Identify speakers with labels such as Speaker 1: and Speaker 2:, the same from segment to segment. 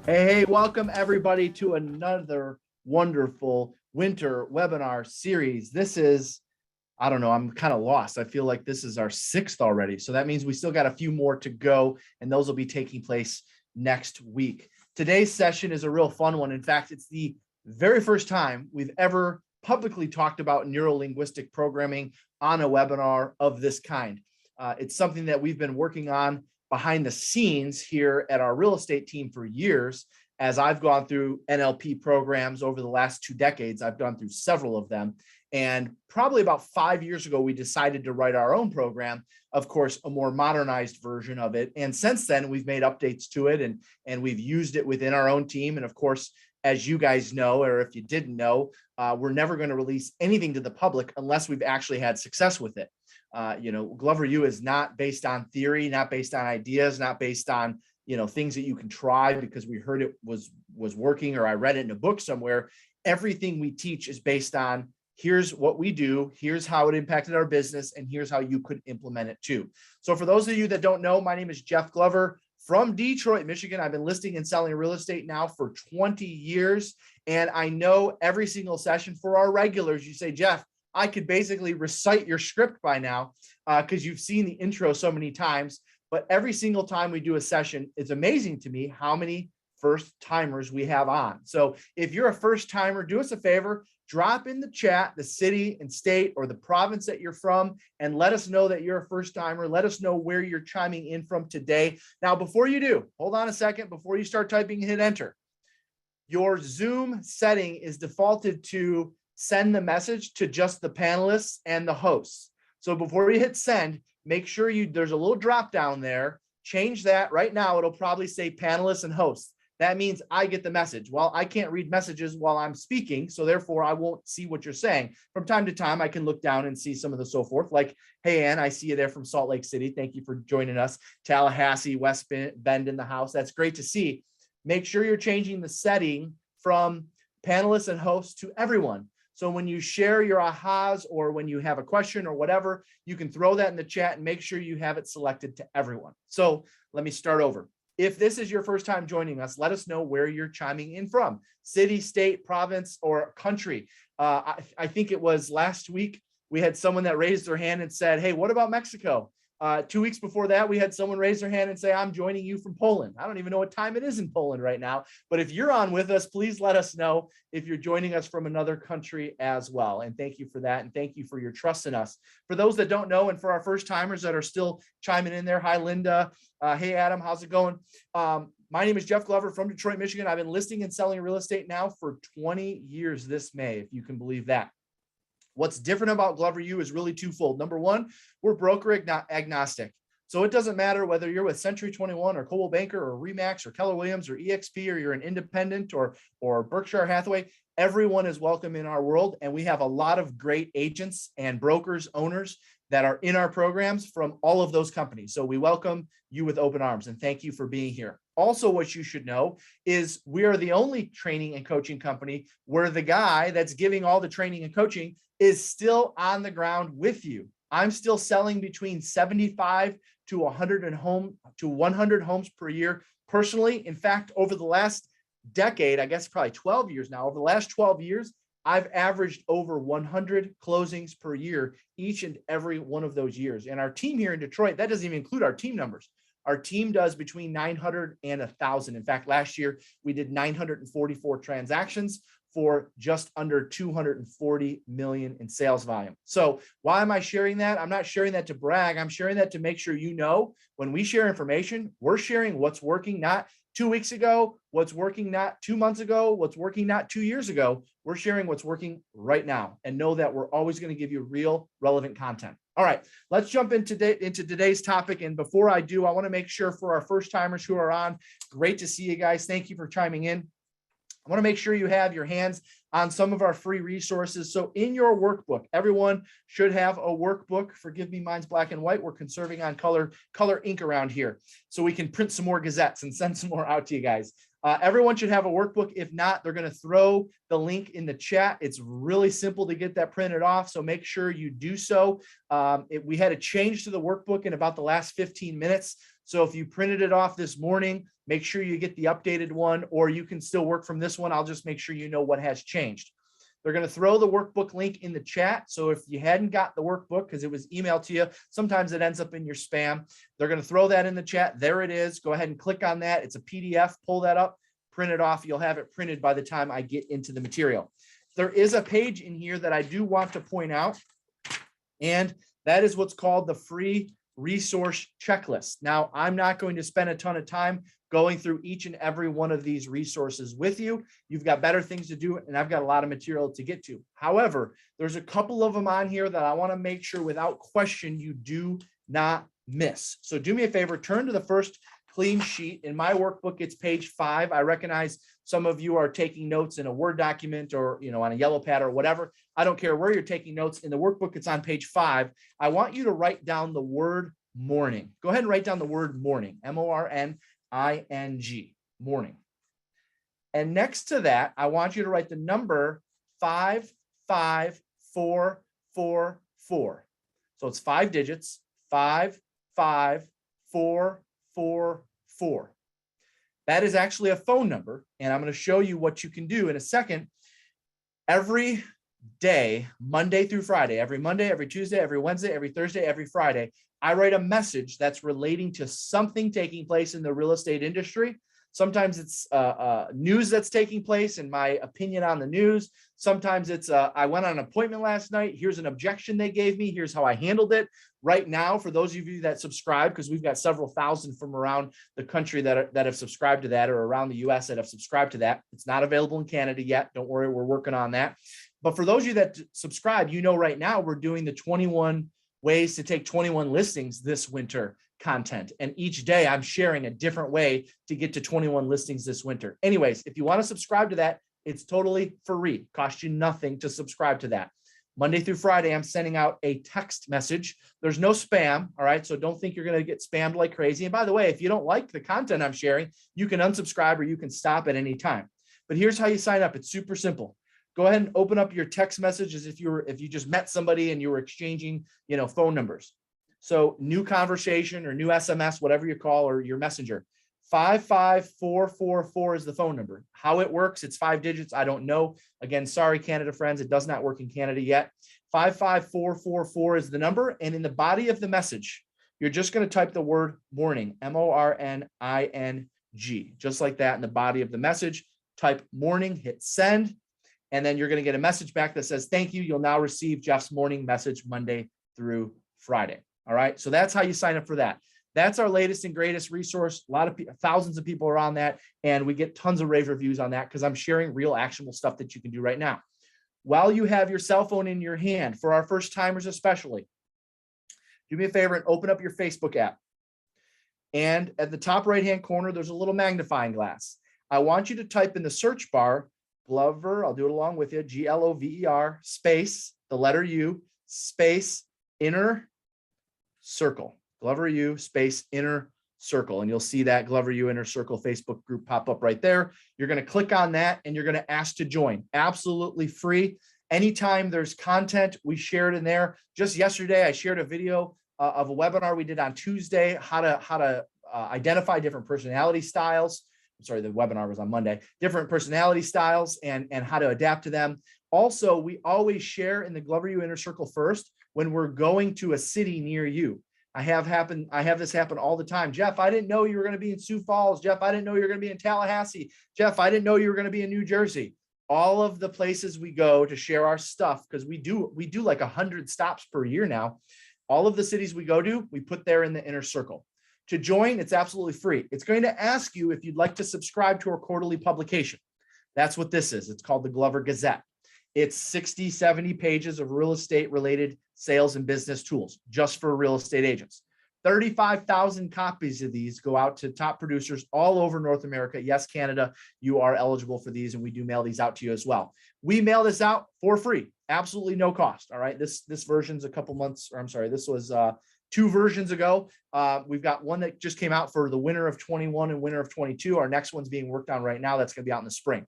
Speaker 1: Hey, welcome everybody to another wonderful winter webinar series. This is, I don't know, I'm kind of lost. I feel like this is our 6th already. So that means we still got a few more to go, and those will be taking place next week. Today's session is a real fun one. In fact, it's the very first time we've ever publicly talked about neuro-linguistic programming on a webinar of this kind. It's something that we've been working on behind the scenes here at our real estate team for years. As I've gone through NLP programs over the last 2 decades, I've gone through several of them. And probably about 5 years ago, we decided to write our own program, of course, a more modernized version of it. And since then, we've made updates to it and we've used it within our own team. And of course, as you guys know, or if you didn't know, we're never going to release anything to the public unless we've actually had success with it. Glover U is not based on theory, not based on ideas, not based on, things that you can try because we heard it was working or I read it in a book somewhere. Everything we teach is based on here's what we do, here's how it impacted our business, and here's how you could implement it too. So for those of you that don't know, my name is Jeff Glover from Detroit, Michigan. I've been listing and selling real estate now for 20 years. And I know every single session for our regulars, you say, Jeff, I could basically recite your script by now because you've seen the intro so many times. But every single time we do a session, it's amazing to me how many first timers we have on. So if you're a first timer, do us a favor, drop in the chat the city and state or the province that you're from, and let us know that you're a first timer. Let us know where you're chiming in from today. Now, before you do, hold on a second, before you start typing, hit enter. Your Zoom setting is defaulted to send the message to just the panelists and the hosts. So before you hit send, make sure there's a little drop down there. Change that right now. It'll probably say panelists and hosts. That means I get the message. Well, I can't read messages while I'm speaking, so therefore I won't see what you're saying. From time to time, I can look down and see some of the so forth, like, hey, Ann, I see you there from Salt Lake City. Thank you for joining us. Tallahassee, West Bend in the house. That's great to see. Make sure you're changing the setting from panelists and hosts to everyone. So when you share your ahas or when you have a question or whatever, you can throw that in the chat and make sure you have it selected to everyone. So let me start over. If this is your first time joining us, let us know where you're chiming in from, city, state, province, or country. I think it was last week, we had someone that raised their hand and said, hey, what about Mexico? 2 weeks before that, we had someone raise their hand and say, I'm joining you from Poland. I don't even know what time it is in Poland right now, but if you're on with us, please let us know if you're joining us from another country as well. And thank you for that. And thank you for your trust in us. For those that don't know, and for our first timers that are still chiming in there, hi, Linda. Hey, Adam, how's it going? My name is Jeff Glover from Detroit, Michigan. I've been listing and selling real estate now for 20 years this May, if you can believe that. What's different about Glover U is really twofold. Number one, we're broker agnostic. So it doesn't matter whether you're with Century 21 or Coldwell Banker or Remax or Keller Williams or EXP, or you're an independent or Berkshire Hathaway, everyone is welcome in our world. And we have a lot of great agents and brokers, owners that are in our programs from all of those companies. So we welcome you with open arms and thank you for being here. Also, what you should know is we are the only training and coaching company where the guy that's giving all the training and coaching is still on the ground with you. I'm still selling between 75 to 100 homes per year personally. In fact, over the last decade, I guess probably 12 years now, over the last 12 years, I've averaged over 100 closings per year, each and every one of those years. And our team here in Detroit, that doesn't even include our team numbers. Our team does between 900 and 1,000. In fact, last year we did 944 transactions for just under 240 million in sales volume. So why am I sharing that? I'm not sharing that to brag. I'm sharing that to make sure you know when we share information, we're sharing what's working, not 2 weeks ago, what's working not 2 months ago, what's working not 2 years ago. We're sharing what's working right now and know that we're always going to give you real relevant content. All right, let's jump into today's topic. And before I do, I want to make sure for our first timers who are on, great to see you guys. Thank you for chiming in. I want to make sure you have your hands on some of our free resources. So in your workbook, everyone should have a workbook. Forgive me, mine's black and white. We're conserving on color ink around here so we can print some more gazettes and send some more out to you guys. Everyone should have a workbook. If not, they're going to throw the link in the chat. It's really simple to get that printed off, so make sure you do so. We had a change to the workbook in about the last 15 minutes. So if you printed it off this morning, make sure you get the updated one, or you can still work from this one. I'll just make sure you know what has changed. They're going to throw the workbook link in the chat. So if you hadn't got the workbook because it was emailed to you, sometimes it ends up in your spam. They're going to throw that in the chat. There it is. Go ahead and click on that. It's a PDF. Pull that up, print it off. You'll have it printed by the time I get into the material. There is a page in here that I do want to point out, and that is what's called the free resource checklist. Now, I'm not going to spend a ton of time going through each and every one of these resources with you. You've got better things to do, and I've got a lot of material to get to. However, there's a couple of them on here that I want to make sure without question you do not miss. So do me a favor, turn to the first clean sheet. In my workbook, it's page 5. I recognize some of you are taking notes in a Word document or on a yellow pad or whatever. I don't care where you're taking notes. In the workbook, it's on page 5. I want you to write down the word morning. Go ahead and write down the word morning, MORNING, morning. And next to that, I want you to write the number 55444. So it's 5 digits, 55444. That is actually a phone number, and I'm going to show you what you can do in a second. Every day, Monday through Friday, every Monday, every Tuesday, every Wednesday, every Thursday, every Friday, I write a message that's relating to something taking place in the real estate industry. Sometimes it's news that's taking place and my opinion on the news. Sometimes it's I went on an appointment last night. Here's an objection they gave me. Here's how I handled it. Right now, for those of you that subscribe, because we've got several thousand from around the country that have subscribed to that, or around the US that have subscribed to that. It's not available in Canada yet. Don't worry, we're working on that. But for those of you that subscribe, right now we're doing the 21 ways to take 21 listings this winter content. And each day I'm sharing a different way to get to 21 listings this winter. Anyways, if you want to subscribe to that, it's totally free. Cost you nothing to subscribe to that. Monday through Friday, I'm sending out a text message. There's no spam. All right. So don't think you're going to get spammed like crazy. And by the way, if you don't like the content I'm sharing, you can unsubscribe or you can stop at any time. But here's how you sign up. It's super simple. Go ahead and open up your text message as if you just met somebody and you were exchanging, phone numbers. So new conversation or new SMS, whatever you call, or your messenger. 55444 is the phone number. How it works, it's 5 digits. I don't know. Again, sorry, Canada friends, it does not work in Canada yet. 55444 is the number. And in the body of the message, you're just going to type the word morning, MORNING, just like that in the body of the message. Type morning, hit send. And then you're going to get a message back that says, thank you. You'll now receive Jeff's morning message Monday through Friday. All right. So that's how you sign up for that. That's our latest and greatest resource. A lot of thousands of people are on that, and we get tons of rave reviews on that because I'm sharing real actionable stuff that you can do right now. While you have your cell phone in your hand, for our first timers especially, do me a favor and open up your Facebook app. And at the top right-hand corner, there's a little magnifying glass. I want you to type in the search bar, Glover, I'll do it along with you, GLOVER, space, the letter U, space, inner circle. Glover U, space, inner circle. And you'll see that Glover U Inner Circle Facebook group pop up right there. You're going to click on that and you're going to ask to join. Absolutely free. Anytime there's content, we share it in there. Just yesterday, I shared a video of a webinar we did on Tuesday, how to identify different personality styles. I'm sorry, the webinar was on Monday. Different personality styles and how to adapt to them. Also, we always share in the Glover U Inner Circle first when we're going to a city near you. I have this happen all the time. Jeff, I didn't know you were going to be in Sioux Falls. Jeff, I didn't know you were going to be in Tallahassee. Jeff, I didn't know you were going to be in New Jersey. All of the places we go to share our stuff, because we do like 100 stops per year now. All of the cities we go to, we put there in the inner circle. To join, it's absolutely free. It's going to ask you if you'd like to subscribe to our quarterly publication. That's what this is. It's called the Glover Gazette. It's 60, 70 pages of real estate related sales and business tools just for real estate agents. 35,000 copies of these go out to top producers all over North America. Yes, Canada, you are eligible for these, and we do mail these out to you as well. We mail this out for free, absolutely no cost. All right, this version's a couple months, or I'm sorry, this was 2 versions ago. We've got one that just came out for the winter of 21 and winter of 22. Our next one's being worked on right now. That's going to be out in the spring.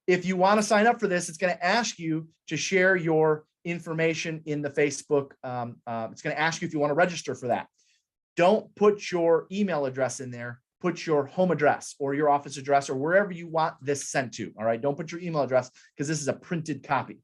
Speaker 1: If you want to sign up for this, it's going to ask you to share your information in the Facebook. It's going to ask you if you want to register for that. don't put your email address in there. Put your home address or your office address or wherever you want this sent to. All right. Don't put your email address because this is a printed copy.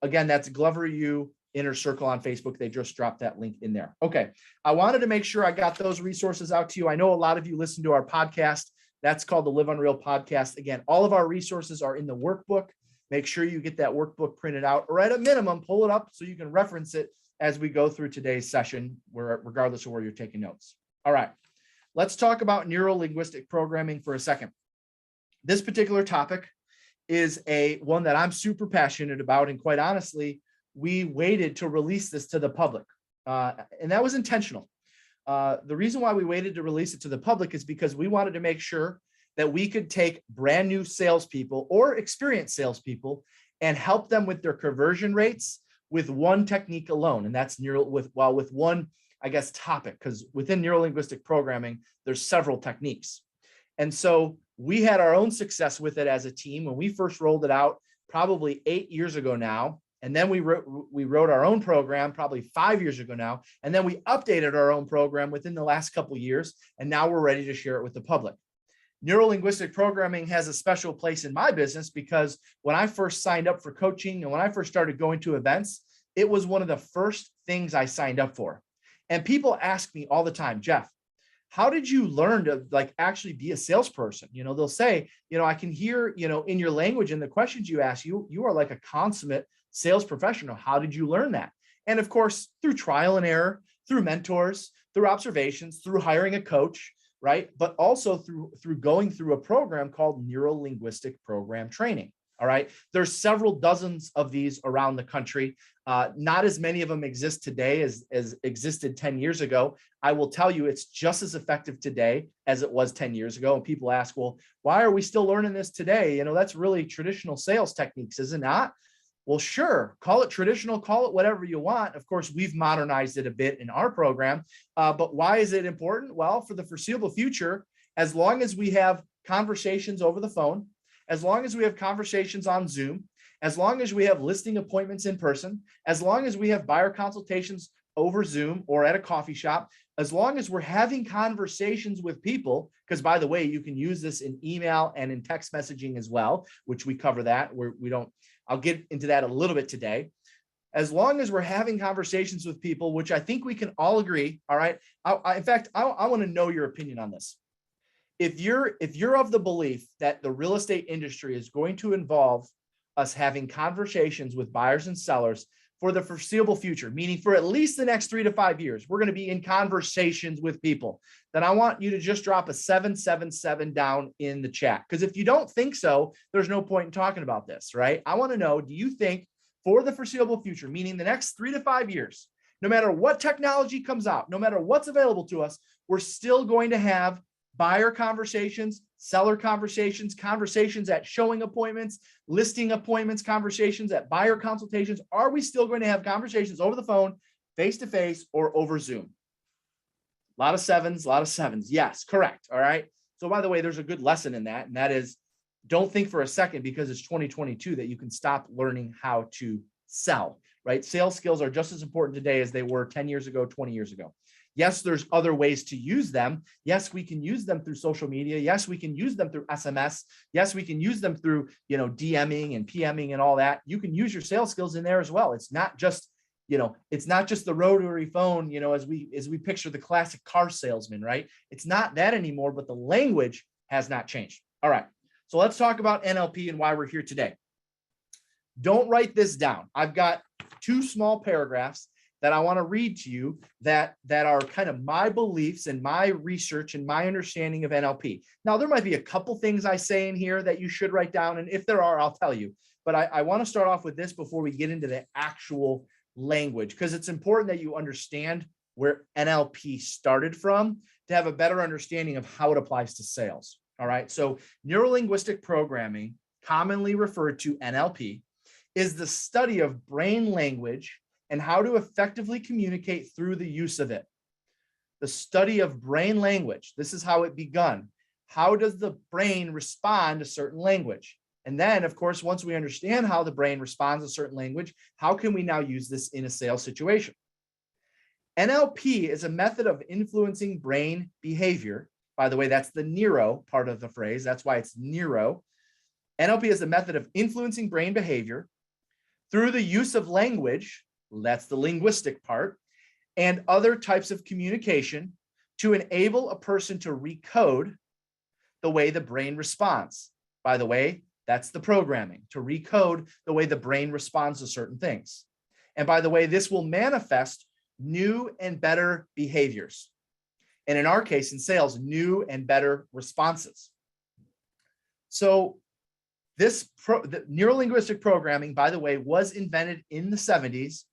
Speaker 1: Again, that's Glover U Inner Circle on Facebook. They just dropped that link in there. Okay. I wanted to make sure I got those resources out to you. I know a lot of you listen to our podcast. That's called the Live Unreal podcast. Again, all of our resources are in the workbook. Make sure you get that workbook printed out, or at a minimum, pull it up so you can reference it as we go through today's session, regardless of where you're taking notes. All right. Let's talk about neuro-linguistic programming for a second. This particular topic is one that I'm super passionate about. And quite honestly, we waited to release this to the public. And that was intentional. The reason why we waited to release it to the public is because we wanted to make sure that we could take brand new salespeople or experienced salespeople and help them with their conversion rates with one technique alone. And that's with one, I guess, topic, because within neuro-linguistic programming, there's several techniques. And so we had our own success with it as a team when we first rolled it out probably 8 years ago now. And then we wrote our own program probably 5 years ago now. And then we updated our own program within the last couple of years. And now we're ready to share it with the public. Neuro-linguistic programming has a special place in my business because when I first signed up for coaching and when I first started going to events, it was one of the first things I signed up for. And people ask me all the time, Jeff, how did you learn to actually be a salesperson? They'll say, I can hear, in your language and the questions you ask, you are like a consummate sales professional. How did you learn that? And of course, through trial and error, through mentors, through observations, through hiring a coach, right? But also through going through a program called Neuro-Linguistic Program Training. All right. There's several dozens of these around the country. Not as many of them exist today as existed 10 years ago. I will tell you it's just as effective today as it was 10 years ago. And people ask, well, why are we still learning this today? That's really traditional sales techniques, is it not? Well, sure. Call it traditional, call it whatever you want. Of course, we've modernized it a bit in our program. But why is it important? Well, for the foreseeable future, as long as we have conversations over the phone, as long as we have conversations on Zoom, as long as we have listing appointments in person, as long as we have buyer consultations over Zoom or at a coffee shop, as long as we're having conversations with people, because by the way, you can use this in email and in text messaging as well, which we cover that. I'll get into that a little bit today. As long as we're having conversations with people, which I think we can all agree. All right. In fact, I want to know your opinion on this. If you're of the belief that the real estate industry is going to involve us having conversations with buyers and sellers for the foreseeable future, meaning for at least the next 3 to 5 years, we're going to be in conversations with people, then I want you to just drop a 777 down in the chat. Because if you don't think so, there's no point in talking about this, right? I want to know, do you think for the foreseeable future, meaning the next 3 to 5 years, no matter what technology comes out, no matter what's available to us, we're still going to have buyer conversations, seller conversations, conversations at showing appointments, listing appointments, conversations at buyer consultations? Are we still going to have conversations over the phone, face-to-face, or over Zoom? A lot of sevens. Yes, correct. All right. So by the way, there's a good lesson in that. And that is, don't think for a second because it's 2022 that you can stop learning how to sell, right? Sales skills are just as important today as they were 10 years ago, 20 years ago. Yes, there's other ways to use them. Yes, we can use them through social media. Yes, we can use them through SMS. Yes, we can use them through, DMing and PMing and all that. You can use your sales skills in there as well. It's not just, the rotary phone, as we picture the classic car salesman, right? It's not that anymore, but the language has not changed. All right. So let's talk about NLP and why we're here today. Don't write this down. I've got 2 small paragraphs that I want to read to you that are kind of my beliefs and my research and my understanding of NLP. Now, there might be a couple things I say in here that you should write down. And if there are, I'll tell you. But I want to start off with this before we get into the actual language, because it's important that you understand where NLP started from to have a better understanding of how it applies to sales. All right. So neuro-linguistic programming, commonly referred to NLP, is the study of brain language and how to effectively communicate through the use of it. The study of brain language. This is how it begun. How does the brain respond to certain language? And then, of course, once we understand how the brain responds to certain language, how can we now use this in a sales situation? NLP is a method of influencing brain behavior. By the way, that's the neuro part of the phrase. That's why it's neuro. NLP is a method of influencing brain behavior through the use of language, that's the linguistic part, and other types of communication to enable a person to recode the way the brain responds. By the way, that's the programming, to recode the way the brain responds to certain things. And by the way, this will manifest new and better behaviors. And in our case, in sales, new and better responses. So the neuro-linguistic programming, by the way, was invented in the 70s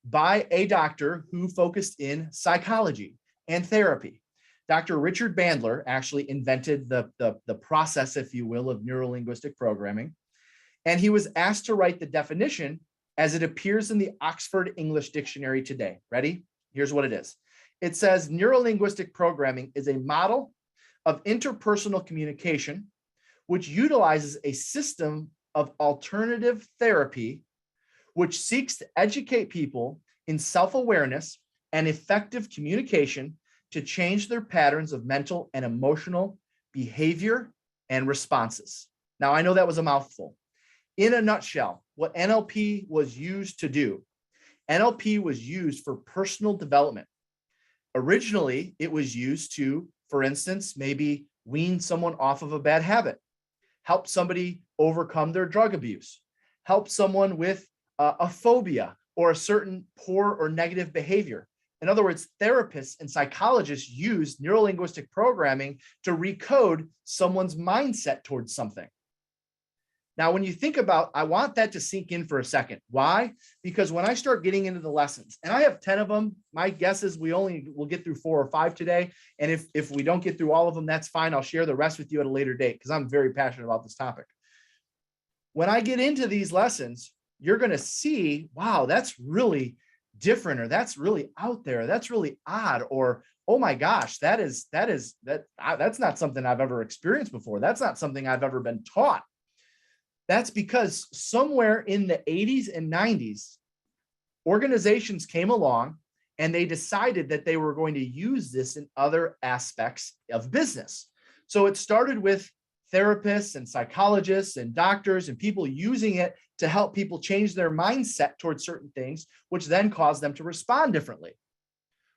Speaker 1: by a doctor who focused in psychology and therapy. Dr. Richard Bandler actually invented the process, if you will, of neuro-linguistic programming. And he was asked to write the definition as it appears in the Oxford English Dictionary today. Ready? Here's what it is. It says neuro-linguistic programming is a model of interpersonal communication which utilizes a system of alternative therapy which seeks to educate people in self-awareness and effective communication to change their patterns of mental and emotional behavior and responses. Now, I know that was a mouthful. In a nutshell, what NLP was used to do, NLP was used for personal development. Originally, it was used to, for instance, maybe wean someone off of a bad habit, help somebody overcome their drug abuse, help someone with a phobia or a certain poor or negative behavior. In other words, therapists and psychologists use neuro-linguistic programming to recode someone's mindset towards something. Now, when you think about, I want that to sink in for a second. Why? Because when I start getting into the lessons, and I have 10 of them, my guess is we'll get through 4 or 5 today. And if we don't get through all of them, that's fine. I'll share the rest with you at a later date because I'm very passionate about this topic. When I get into these lessons, you're going to see, wow, that's really different, or that's really out there. That's really odd, or, oh my gosh, that's not something I've ever experienced before. That's not something I've ever been taught. That's because somewhere in the 80s and 90s, organizations came along and they decided that they were going to use this in other aspects of business. So it started with therapists and psychologists and doctors and people using it to help people change their mindset towards certain things, which then caused them to respond differently.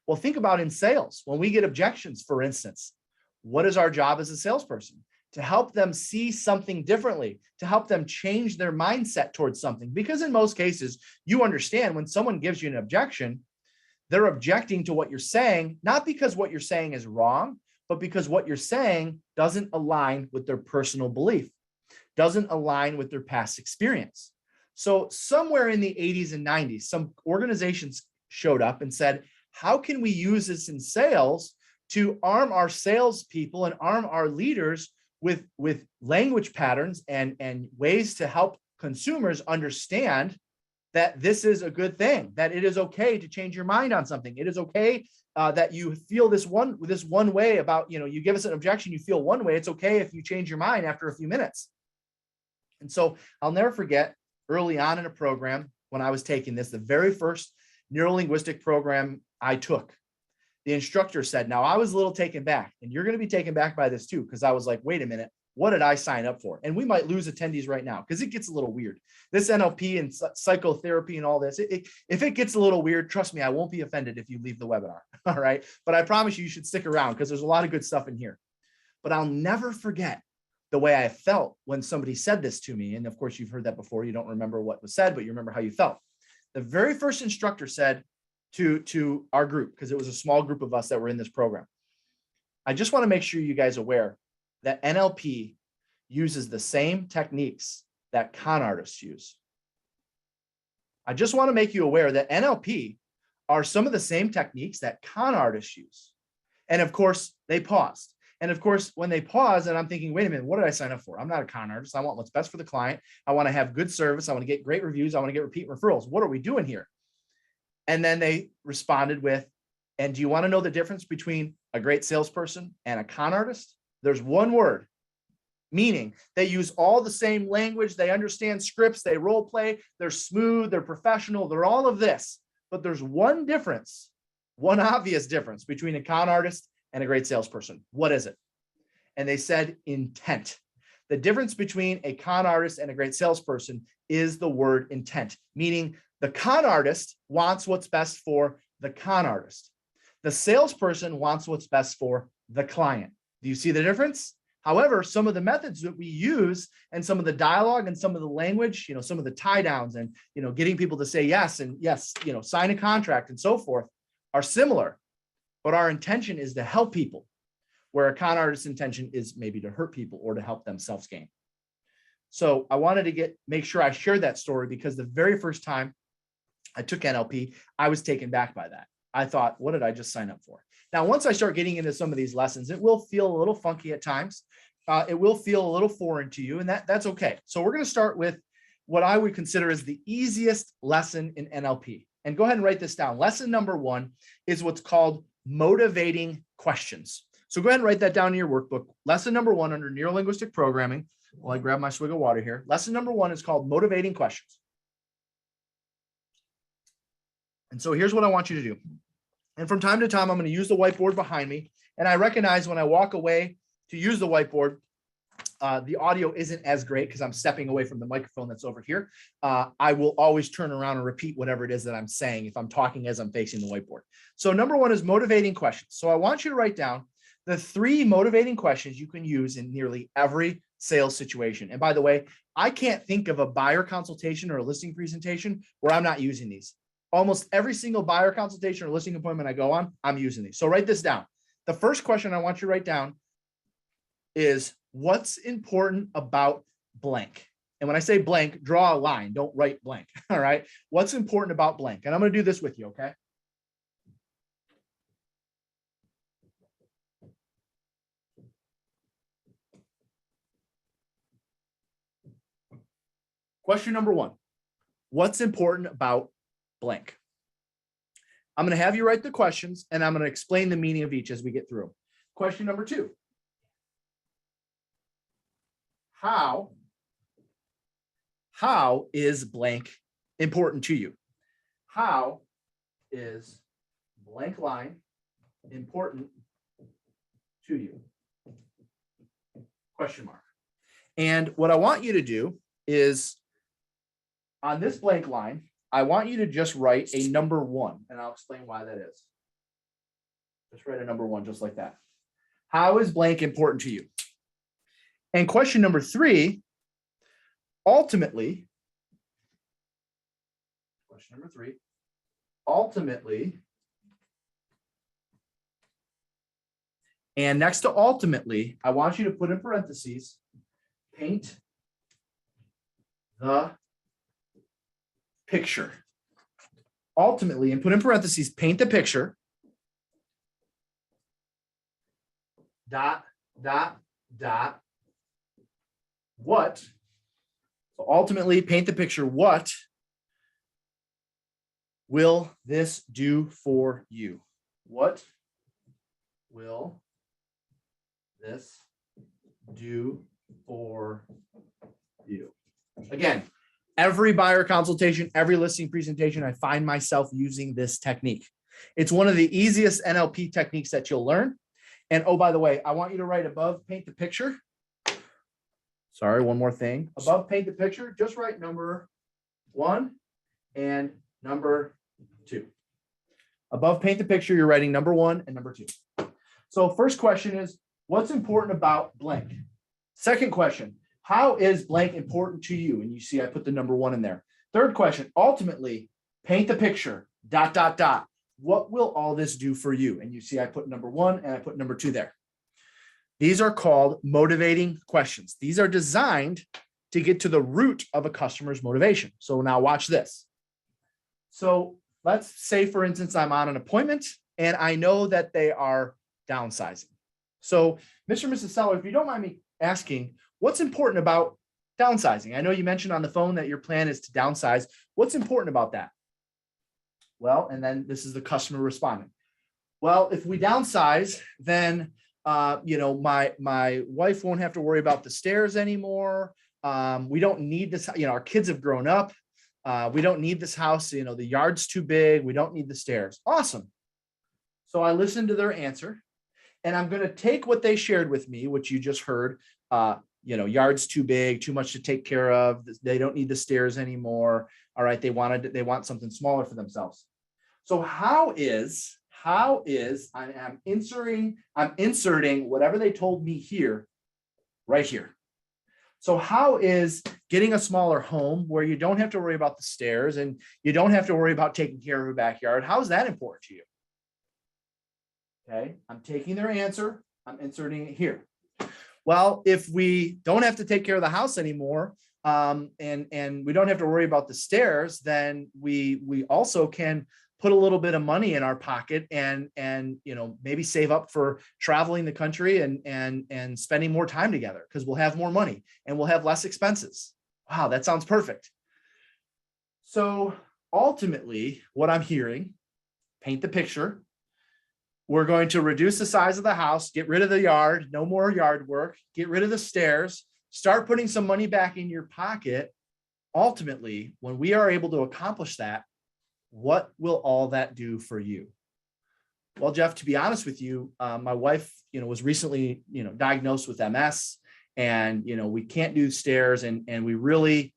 Speaker 1: Well, think about in sales. When we get objections, for instance, what is our job as a salesperson? To help them see something differently, to help them change their mindset towards something. Because in most cases, you understand when someone gives you an objection, they're objecting to what you're saying, not because what you're saying is wrong, but because what you're saying doesn't align with their personal belief, doesn't align with their past experience. So somewhere in the 80s and 90s, some organizations showed up and said, how can we use this in sales to arm our salespeople and arm our leaders with language patterns and ways to help consumers understand that this is a good thing, that it is okay to change your mind on something. It is okay that you feel this one way about, you give us an objection, you feel one way. It's okay if you change your mind after a few minutes. And so I'll never forget early on in a program when I was taking this, the very first neuro-linguistic program I took, the instructor said, now I was a little taken back, and you're going to be taken back by this too, because I was like, wait a minute, what did I sign up for? And we might lose attendees right now because it gets a little weird. This NLP and psychotherapy and all this, if it gets a little weird, trust me, I won't be offended if you leave the webinar. All right. But I promise you should stick around because there's a lot of good stuff in here. But I'll never forget the way I felt when somebody said this to me. And of course, you've heard that before. You don't remember what was said, but you remember how you felt. The very first instructor said to our group, because it was a small group of us that were in this program, I just want to make sure you guys are aware that NLP uses the same techniques that con artists use. I just want to make you aware that NLP are some of the same techniques that con artists use. And of course, they paused. And of course, when they pause, and I'm thinking, wait a minute, what did I sign up for? I'm not a con artist. I want what's best for the client. I want to have good service. I want to get great reviews. I want to get repeat referrals. What are we doing here? And then they responded with, and do you want to know the difference between a great salesperson and a con artist? There's one word, meaning they use all the same language. They understand scripts. They role play. They're smooth. They're professional. They're all of this. But there's one difference one obvious difference between a con artist and a great salesperson. What is it? And they said intent. The difference between a con artist and a great salesperson is the word intent, meaning the con artist wants what's best for the con artist. The salesperson wants what's best for the client. Do you see the difference? However, some of the methods that we use and some of the dialogue and some of the language, some of the tie downs and, getting people to say yes and yes, sign a contract and so forth are similar, but our intention is to help people, where a con artist's intention is maybe to hurt people or to help themselves gain. So I wanted to make sure I shared that story because the very first time I took NLP, I was taken back by that. I thought, what did I just sign up for? Now, once I start getting into some of these lessons, it will feel a little funky at times. It will feel a little foreign to you, and that's okay. So we're going to start with what I would consider as the easiest lesson in NLP. And go ahead and write this down. Lesson number 1 is what's called motivating questions. So go ahead and write that down in your workbook. Lesson number 1 under Neuro-Linguistic programming. While I grab my swig of water here. Lesson number 1 is called motivating questions. And so here's what I want you to do. And from time to time, I'm going to use the whiteboard behind me. And I recognize when I walk away to use the whiteboard, the audio isn't as great because I'm stepping away from the microphone that's over here. I will always turn around and repeat whatever it is that I'm saying if I'm talking as I'm facing the whiteboard. So number 1 is motivating questions. So I want you to write down the 3 motivating questions you can use in nearly every sales situation. And by the way, I can't think of a buyer consultation or a listing presentation where I'm not using these. Almost every single buyer consultation or listing appointment I go on, I'm using these. So write this down. The first question I want you to write down is, what's important about blank? And when I say blank, draw a line. Don't write blank. All right. What's important about blank? And I'm going to do this with you. Okay. Question number 1, what's important about blank? I'm going to have you write the questions and I'm going to explain the meaning of each as we get through. Question number 2, how is blank important to you? How is blank line important to you? Question mark. And what I want you to do is, on this blank line, I want you to just write a number 1, and I'll explain why that is. Just write a number 1, just like that. How is blank important to you? And question number 3, ultimately, and next to ultimately, I want you to put in parentheses, paint the picture. Ultimately, and put in parentheses, paint the picture, dot, what? So ultimately, paint the picture, what will this do for you? What will this do for you? Again, every buyer consultation, every listing presentation, I find myself using this technique. It's one of the easiest NLP techniques that you'll learn. And oh, by the way, I want you to write above paint the picture. Sorry, one more thing. Above paint the picture, just write number 1 and number 2. Above paint the picture, you're writing number 1 and number 2. So first question is, what's important about blank? Second question, how is blank important to you? And you see, I put the number 1 in there. Third question, ultimately, paint the picture, dot. What will all this do for you? And you see, I put number 1 and I put number 2 there. These are called motivating questions. These are designed to get to the root of a customer's motivation. So now watch this. So let's say, for instance, I'm on an appointment and I know that they are downsizing. So Mr. and Mrs. Seller, if you don't mind me asking, what's important about downsizing? I know you mentioned on the phone that your plan is to downsize. What's important about that? Well, and then this is the customer responding. Well, if we downsize, then my wife won't have to worry about the stairs anymore. We don't need this. Our kids have grown up. We don't need this house. The yard's too big. We don't need the stairs. Awesome. So I listened to their answer, and I'm going to take what they shared with me, which you just heard. Yard's too big, too much to take care of. They don't need the stairs anymore. All right, they want something smaller for themselves. So I'm inserting whatever they told me here, right here. So how is getting a smaller home where you don't have to worry about the stairs and you don't have to worry about taking care of your backyard? How is that important to you? Okay, I'm taking their answer, I'm inserting it here. Well, if we don't have to take care of the house anymore, and we don't have to worry about the stairs, then we also can put a little bit of money in our pocket and maybe save up for traveling the country and spending more time together, because we'll have more money and we'll have less expenses. Wow, that sounds perfect. So ultimately, what I'm hearing, paint the picture. We're going to reduce the size of the house, get rid of the yard, no more yard work, get rid of the stairs, start putting some money back in your pocket. Ultimately, when we are able to accomplish that, what will all that do for you? Well, Jeff, to be honest with you, my wife, was recently, diagnosed with MS, and, we can't do stairs, and we really,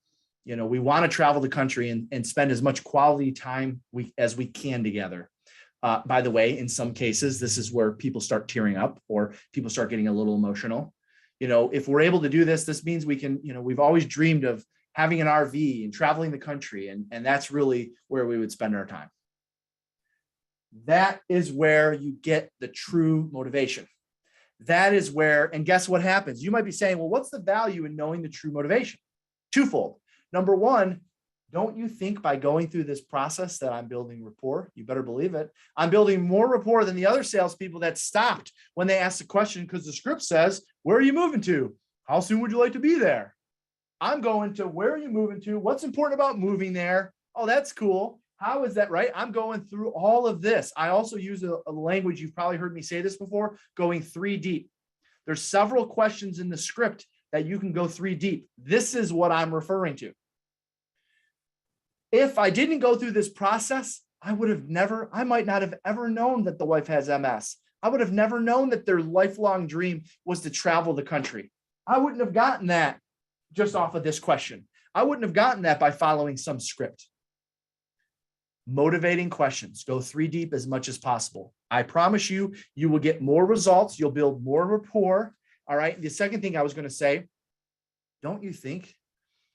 Speaker 1: we want to travel the country and spend as much quality time as we can together. By the way, in some cases, this is where people start tearing up or people start getting a little emotional. If we're able to do this, this means we can, we've always dreamed of having an RV and traveling the country. And that's really where we would spend our time. That is where you get the true motivation. That is where, and guess what happens? You might be saying, well, what's the value in knowing the true motivation? Twofold. Number one, don't you think by going through this process that I'm building rapport? You better believe it. I'm building more rapport than the other salespeople that stopped when they asked the question, because the script says, where are you moving to? How soon would you like to be there? I'm going to, where are you moving to? What's important about moving there? Oh, that's cool. How is that right? I'm going through all of this. I also use a language, you've probably heard me say this before, going 3 deep. There's several questions in the script that you can go 3 deep. This is what I'm referring to. If I didn't go through this process, I might not have ever known that the wife has MS. I would have never known that their lifelong dream was to travel the country. I wouldn't have gotten that just off of this question. I wouldn't have gotten that by following some script. Motivating questions. Go 3 deep as much as possible. I promise you, you will get more results. You'll build more rapport. All right. The second thing I was going to say, don't you think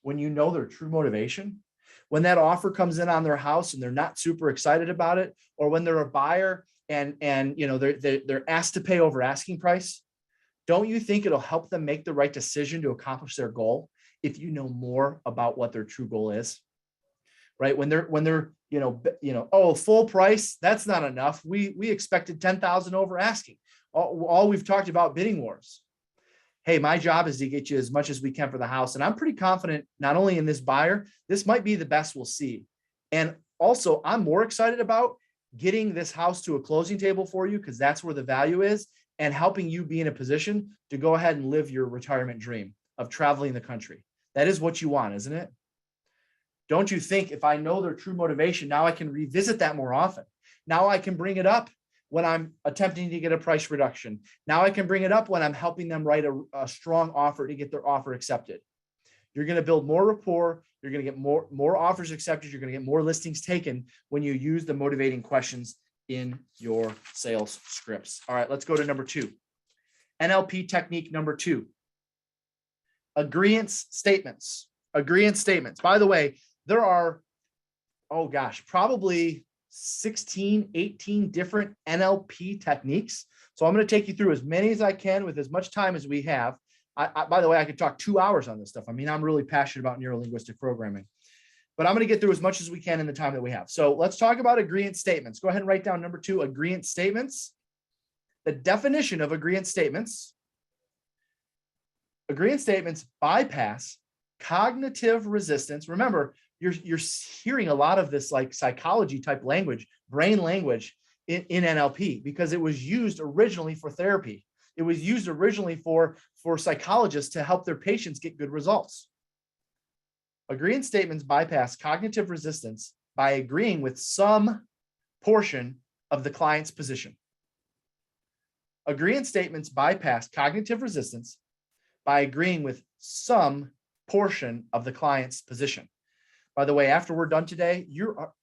Speaker 1: when you know their true motivation, when that offer comes in on their house and they're not super excited about it, or when they're a buyer and they're asked to pay over asking price, don't you think it'll help them make the right decision to accomplish their goal if you know more about what their true goal is? Right? When they're oh, full price, that's not enough. We expected 10,000 over asking. All we've talked about bidding wars. Hey, my job is to get you as much as we can for the house. And I'm pretty confident not only in this buyer, this might be the best we'll see. And also, I'm more excited about getting this house to a closing table for you, because that's where the value is, and helping you be in a position to go ahead and live your retirement dream of traveling the country. That is what you want, isn't it? Don't you think if I know their true motivation, now I can revisit that more often. Now I can bring it up when I'm attempting to get a price reduction. Now I can bring it up when I'm helping them write a strong offer to get their offer accepted. You're going to build more rapport. You're going to get more offers accepted. You're going to get more listings taken when you use the motivating questions in your sales scripts. All right, let's go to number 2. NLP technique number 2. Agreeance statements. Agreeance statements. By the way, there are, probably 16, 18 different NLP techniques. So I'm going to take you through as many as I can with as much time as we have. By the way, I could talk 2 hours on this stuff. I mean, I'm really passionate about neuro-linguistic programming, but I'm going to get through as much as we can in the time that we have. So let's talk about agreeance statements. Go ahead and write down number 2, agreeance statements. The definition of agreeance statements. Agreeance statements bypass cognitive resistance. Remember, you're hearing a lot of this like psychology type language, brain language in NLP, because it was used originally for therapy. It was used originally for psychologists to help their patients get good results. Agreeance statements bypass cognitive resistance by agreeing with some portion of the client's position. Agreeance statements bypass cognitive resistance by agreeing with some portion of the client's position. By the way, after we're done today,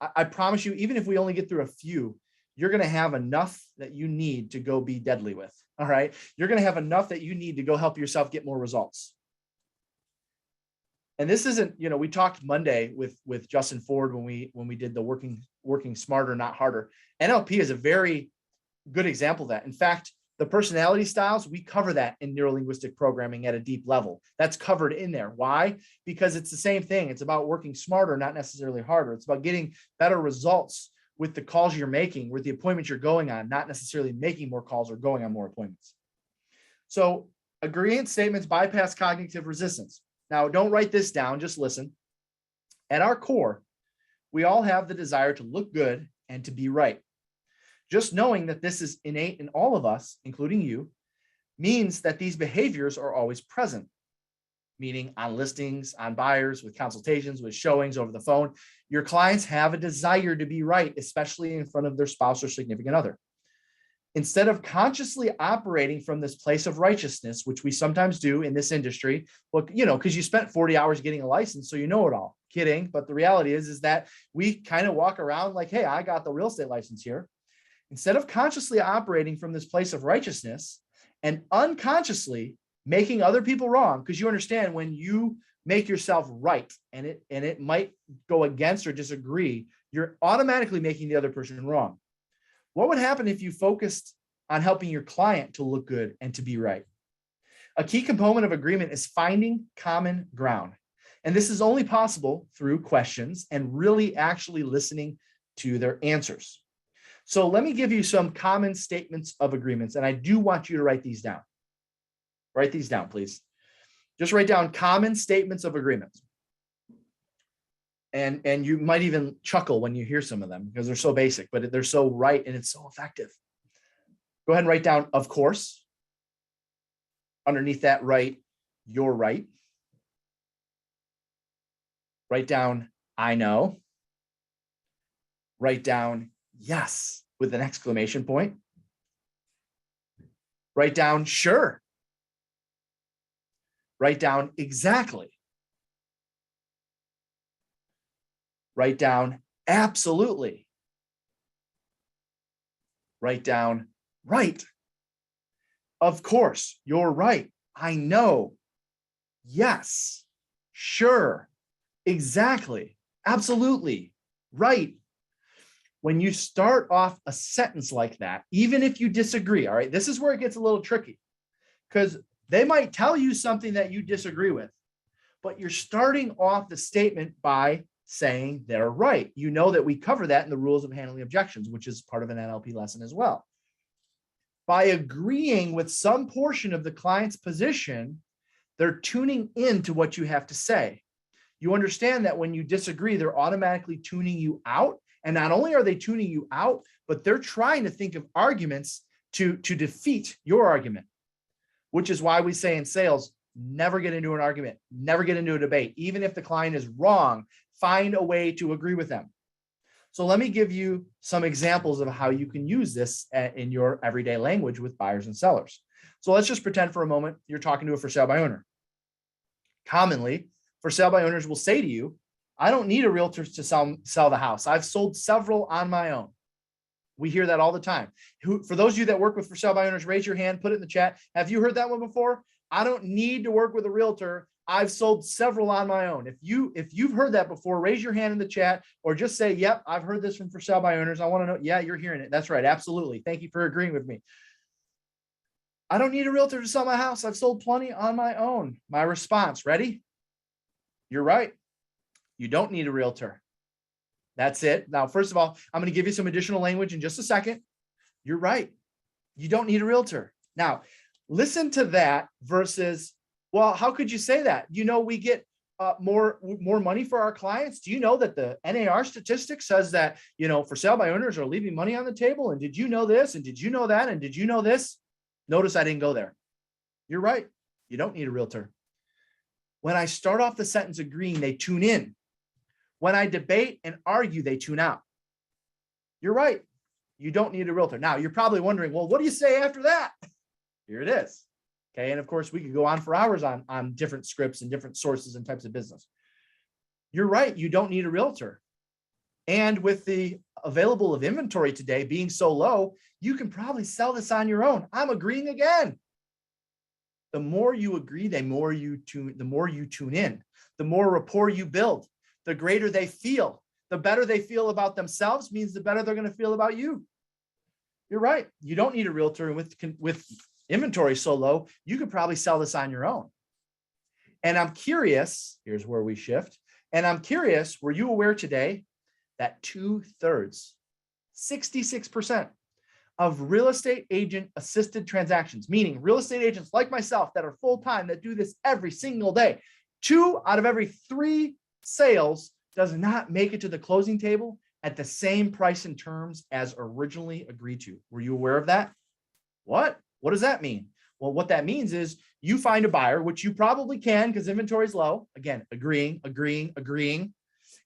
Speaker 1: I promise you, even if we only get through a few, you're going to have enough that you need to go be deadly with. All right. You're going to have enough that you need to go help yourself get more results. And this isn't, we talked Monday with Justin Ford when we did the working smarter, not harder. NLP is a very good example of that. In fact, the personality styles, we cover that in neuro-linguistic programming at a deep level. That's covered in there. Why? Because it's the same thing. It's about working smarter, not necessarily harder. It's about getting better results with the calls you're making, with the appointments you're going on, not necessarily making more calls or going on more appointments. So agreeance statements bypass cognitive resistance. Now, don't write this down, just listen. At our core, we all have the desire to look good and to be right. Just knowing that this is innate in all of us, including you, means that these behaviors are always present, meaning on listings, on buyers, with consultations, with showings over the phone. Your clients have a desire to be right, especially in front of their spouse or significant other. Instead of consciously operating from this place of righteousness, which we sometimes do in this industry, well, because you spent 40 hours getting a license, so you know it all. Kidding. But the reality is that we kind of walk around like, hey, I got the real estate license here. Instead of consciously operating from this place of righteousness and unconsciously making other people wrong, because you understand when you make yourself right and it might go against or disagree, you're automatically making the other person wrong. What would happen if you focused on helping your client to look good and to be right? A key component of agreement is finding common ground. And this is only possible through questions and really actually listening to their answers. So let me give you some common statements of agreements, and I do want you to write these down. Write these down, please. Just write down common statements of agreements. And you might even chuckle when you hear some of them because they're so basic, but they're so right and it's so effective. Go ahead and write down, of course. Underneath that, write, you're right. Write down, I know. Write down, yes, with an exclamation point. Write down, sure. Write down, exactly. Write down, absolutely. Write down, right. Of course, you're right. I know. Yes, sure, exactly, absolutely, right. When you start off a sentence like that, even if you disagree, all right, this is where it gets a little tricky because they might tell you something that you disagree with, but you're starting off the statement by saying they're right. You know that we cover that in the rules of handling objections, which is part of an NLP lesson as well. By agreeing with some portion of the client's position, they're tuning into what you have to say. You understand that when you disagree, they're automatically tuning you out. And not only are they tuning you out, but they're trying to think of arguments to defeat your argument, which is why we say in sales, never get into an argument, never get into a debate. Even if the client is wrong, find a way to agree with them. So let me give you some examples of how you can use this in your everyday language with buyers and sellers. So let's just pretend for a moment you're talking to a for sale by owner. Commonly, for sale by owners will say to you, I don't need a realtor to sell the house. I've sold several on my own. We hear that all the time. For those of you that work with for sale by owners, raise your hand, put it in the chat. Have you heard that one before? I don't need to work with a realtor. I've sold several on my own. If you've heard that before, raise your hand in the chat or just say, yep, I've heard this from for sale by owners. I want to know. Yeah, you're hearing it. That's right. Absolutely. Thank you for agreeing with me. I don't need a realtor to sell my house. I've sold plenty on my own. My response, ready? You're right. You don't need a realtor. That's it. Now, first of all, I'm going to give you some additional language in just a second. You're right. You don't need a realtor. Now, listen to that versus, well, how could you say that? We get more money for our clients. Do you know that the NAR statistic says that, for sale by owners are leaving money on the table? And did you know this? And did you know that? And did you know this? Notice I didn't go there. You're right. You don't need a realtor. When I start off the sentence agreeing, they tune in. When I debate and argue, they tune out. You're right. You don't need a realtor. Now, you're probably wondering, well, what do you say after that? Here it is. Okay. And of course, we could go on for hours on different scripts and different sources and types of business. You're right. You don't need a realtor. And with the available of inventory today being so low, you can probably sell this on your own. I'm agreeing again. The more you agree, the more you tune in, the more rapport you build, the greater they feel. The better they feel about themselves means the better they're going to feel about you. You're right. You don't need a realtor. And with inventory so low, you could probably sell this on your own. And I'm curious, here's where we shift. And I'm curious, were you aware today that 2/3, 66% of real estate agent assisted transactions, meaning real estate agents like myself that are full-time, that do this every single day, 2 out of every 3 sales does not make it to the closing table at the same price and terms as originally agreed to. Were you aware of that? What does that mean? Well, what that means is you find a buyer, which you probably can because inventory is low. Again, agreeing,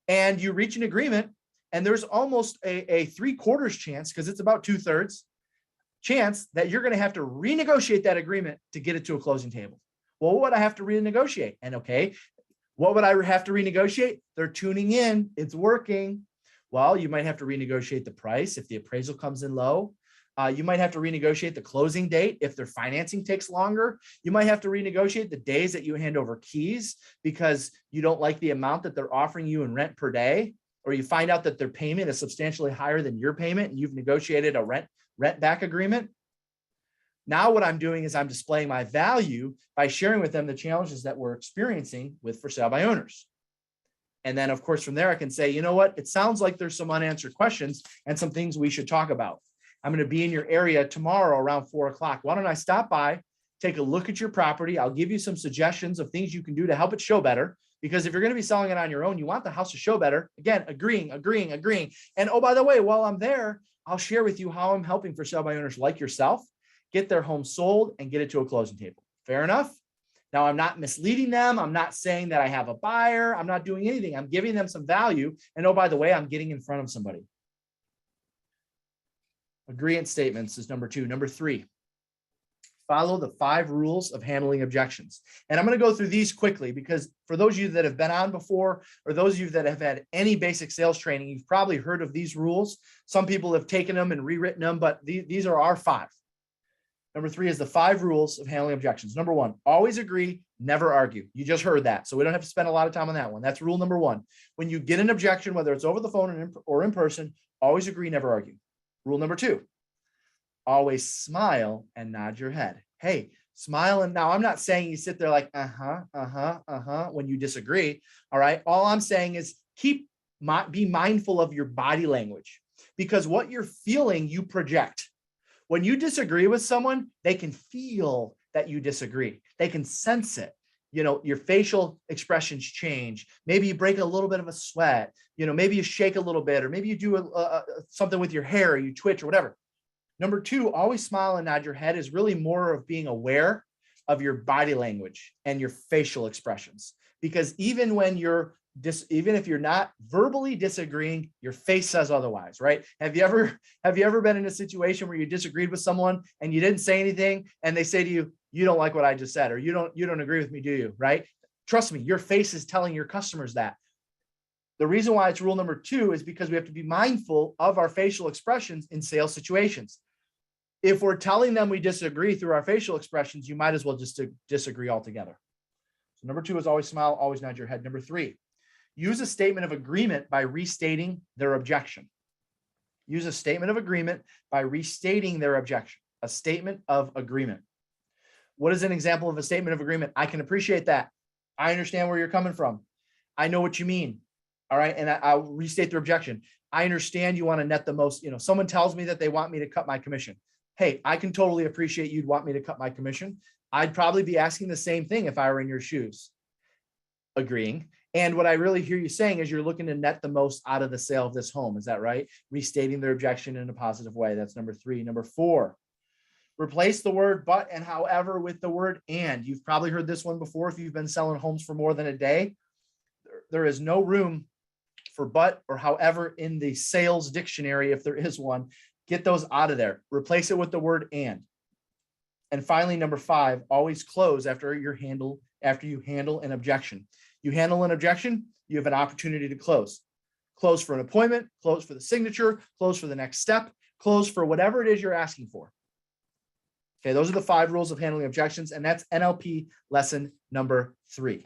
Speaker 1: and you reach an agreement, and there's almost a 3/4 chance, because it's about 2/3 chance, that you're going to have to renegotiate that agreement to get it to a closing table. Well, what would I have to renegotiate? And okay, what would I have to renegotiate? They're tuning in. It's working. Well, you might have to renegotiate the price if the appraisal comes in low. You might have to renegotiate the closing date if their financing takes longer. You might have to renegotiate the days that you hand over keys because you don't like the amount that they're offering you in rent per day, or you find out that their payment is substantially higher than your payment and you've negotiated a rent back agreement. Now what I'm doing is I'm displaying my value by sharing with them the challenges that we're experiencing with for sale by owners. And then of course, from there, I can say, you know what, it sounds like there's some unanswered questions and some things we should talk about. I'm going to be in your area tomorrow around 4 o'clock. Why don't I stop by, take a look at your property? I'll give you some suggestions of things you can do to help it show better. Because if you're going to be selling it on your own, you want the house to show better. Again, agreeing. And oh, by the way, while I'm there, I'll share with you how I'm helping for sale by owners like yourself get their home sold and get it to a closing table. Fair enough? Now, I'm not misleading them. I'm not saying that I have a buyer. I'm not doing anything. I'm giving them some value. And oh, by the way, I'm getting in front of somebody. Agreeance statements is number 2. Number 3, follow the 5 rules of handling objections. And I'm going to go through these quickly because for those of you that have been on before, or those of you that have had any basic sales training, you've probably heard of these rules. Some people have taken them and rewritten them, but these are our 5. Number 3 is the 5 rules of handling objections. Number 1, always agree, never argue. You just heard that. So we don't have to spend a lot of time on that one. That's rule number 1. When you get an objection, whether it's over the phone or in person, always agree, never argue. Rule number 2, always smile and nod your head. Hey, smile. And now I'm not saying you sit there like, when you disagree. All right. All I'm saying is be mindful of your body language, because what you're feeling, you project. When you disagree with someone, they can feel that you disagree. They can sense it. You know, your facial expressions change. Maybe you break a little bit of a sweat. You know, maybe you shake a little bit, or maybe you do something with your hair, or you twitch or whatever. Number 2, always smile and nod your head is really more of being aware of your body language and your facial expressions. Because even if you're not verbally disagreeing, your face says otherwise, right? Have you ever been in a situation where you disagreed with someone and you didn't say anything and they say to you, you don't like what I just said, or you don't agree with me, do you? Right? Trust me, your face is telling your customers that. The reason why it's rule number 2 is because we have to be mindful of our facial expressions in sales situations. If we're telling them we disagree through our facial expressions, you might as well just disagree altogether. So number 2 is always smile, always nod your head. Number 3, use a statement of agreement by restating their objection. Use a statement of agreement by restating their objection. A statement of agreement. What is an example of a statement of agreement? I can appreciate that. I understand where you're coming from. I know what you mean. All right. And I'll restate their objection. I understand you want to net the most. You know, someone tells me that they want me to cut my commission. Hey, I can totally appreciate you'd want me to cut my commission. I'd probably be asking the same thing if I were in your shoes. Agreeing. And what I really hear you saying is you're looking to net the most out of the sale of this home. Is that right? Restating their objection in a positive way. That's number 3. Number 4, replace the word but and however with the word and. You've probably heard this one before if you've been selling homes for more than a day. There is no room for but or however in the sales dictionary, if there is one. Get those out of there. Replace it with the word and. And finally, number 5, always close after you handle an objection. You handle an objection, you have an opportunity to close. Close for an appointment, close for the signature, close for the next step, close for whatever it is you're asking for. Okay, those are the 5 rules of handling objections, and that's NLP lesson number 3.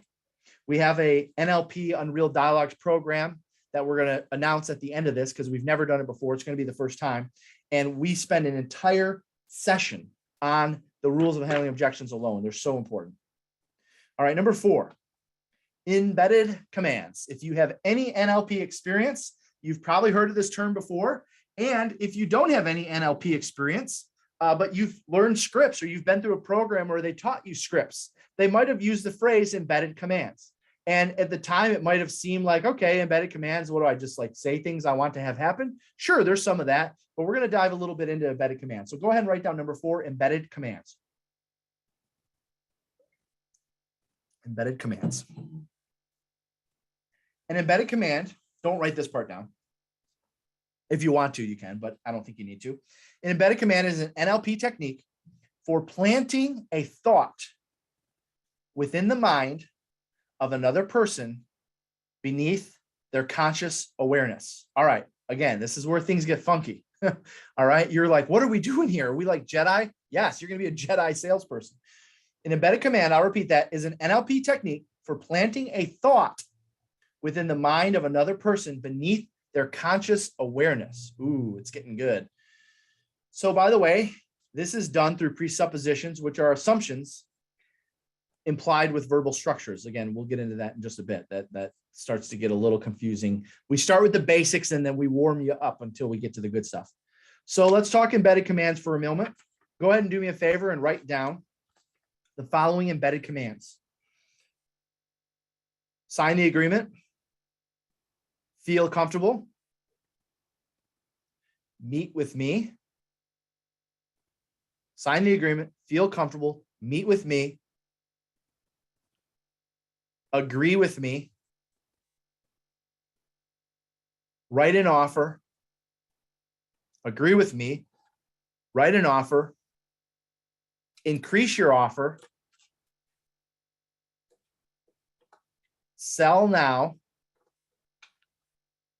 Speaker 1: We have a NLP Unreal Dialogues program that we're going to announce at the end of this because we've never done it before. It's going to be the first time. And we spend an entire session on the rules of handling objections alone. They're so important. All right, number 4, embedded commands. If you have any NLP experience, you've probably heard of this term before. And if you don't have any NLP experience, but you've learned scripts or you've been through a program where they taught you scripts, they might have used the phrase embedded commands. And at the time, it might have seemed like, okay, embedded commands, what do I just like say things I want to have happen? Sure, there's some of that, but we're going to dive a little bit into embedded commands. So go ahead and write down number 4, embedded commands. Embedded commands. An embedded command, don't write this part down. If you want to, you can, but I don't think you need to. An embedded command is an NLP technique for planting a thought within the mind of another person beneath their conscious awareness. All right. Again, this is where things get funky. All right. You're like, what are we doing here? Are we like Jedi? Yes, you're going to be a Jedi salesperson. An embedded command, I'll repeat that, is an NLP technique for planting a thought within the mind of another person beneath their conscious awareness. Ooh, it's getting good. So by the way, this is done through presuppositions, which are assumptions implied with verbal structures. Again, we'll get into that in just a bit. That starts to get a little confusing. We start with the basics and then we warm you up until we get to the good stuff. So let's talk embedded commands for a moment. Go ahead and do me a favor and write down the following embedded commands. Sign the agreement. Feel comfortable. Meet with me. Sign the agreement. Feel comfortable. Meet with me. Agree with me. Write an offer. Agree with me. Write an offer. Increase your offer. Sell now.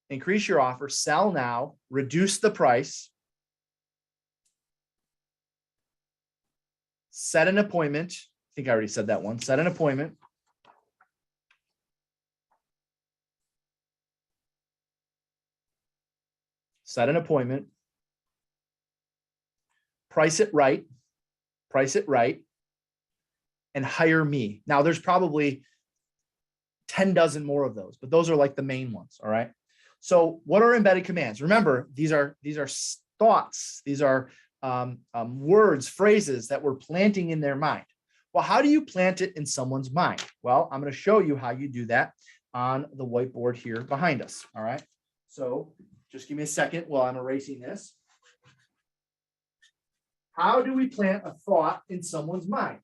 Speaker 1: Increase your offer. Sell now. Reduce the price. Set an appointment. I think I already said that one. Set an appointment. Set an appointment. Price it right. Price it right. And hire me. Now, there's probably 10 dozen more of those, but those are like the main ones. All right. So what are embedded commands? Remember, these are thoughts. These are words, phrases that we're planting in their mind. Well, how do you plant it in someone's mind? Well, I'm going to show you how you do that on the whiteboard here behind us. All right. So just give me a second while I'm erasing this. How do we plant a thought in someone's mind?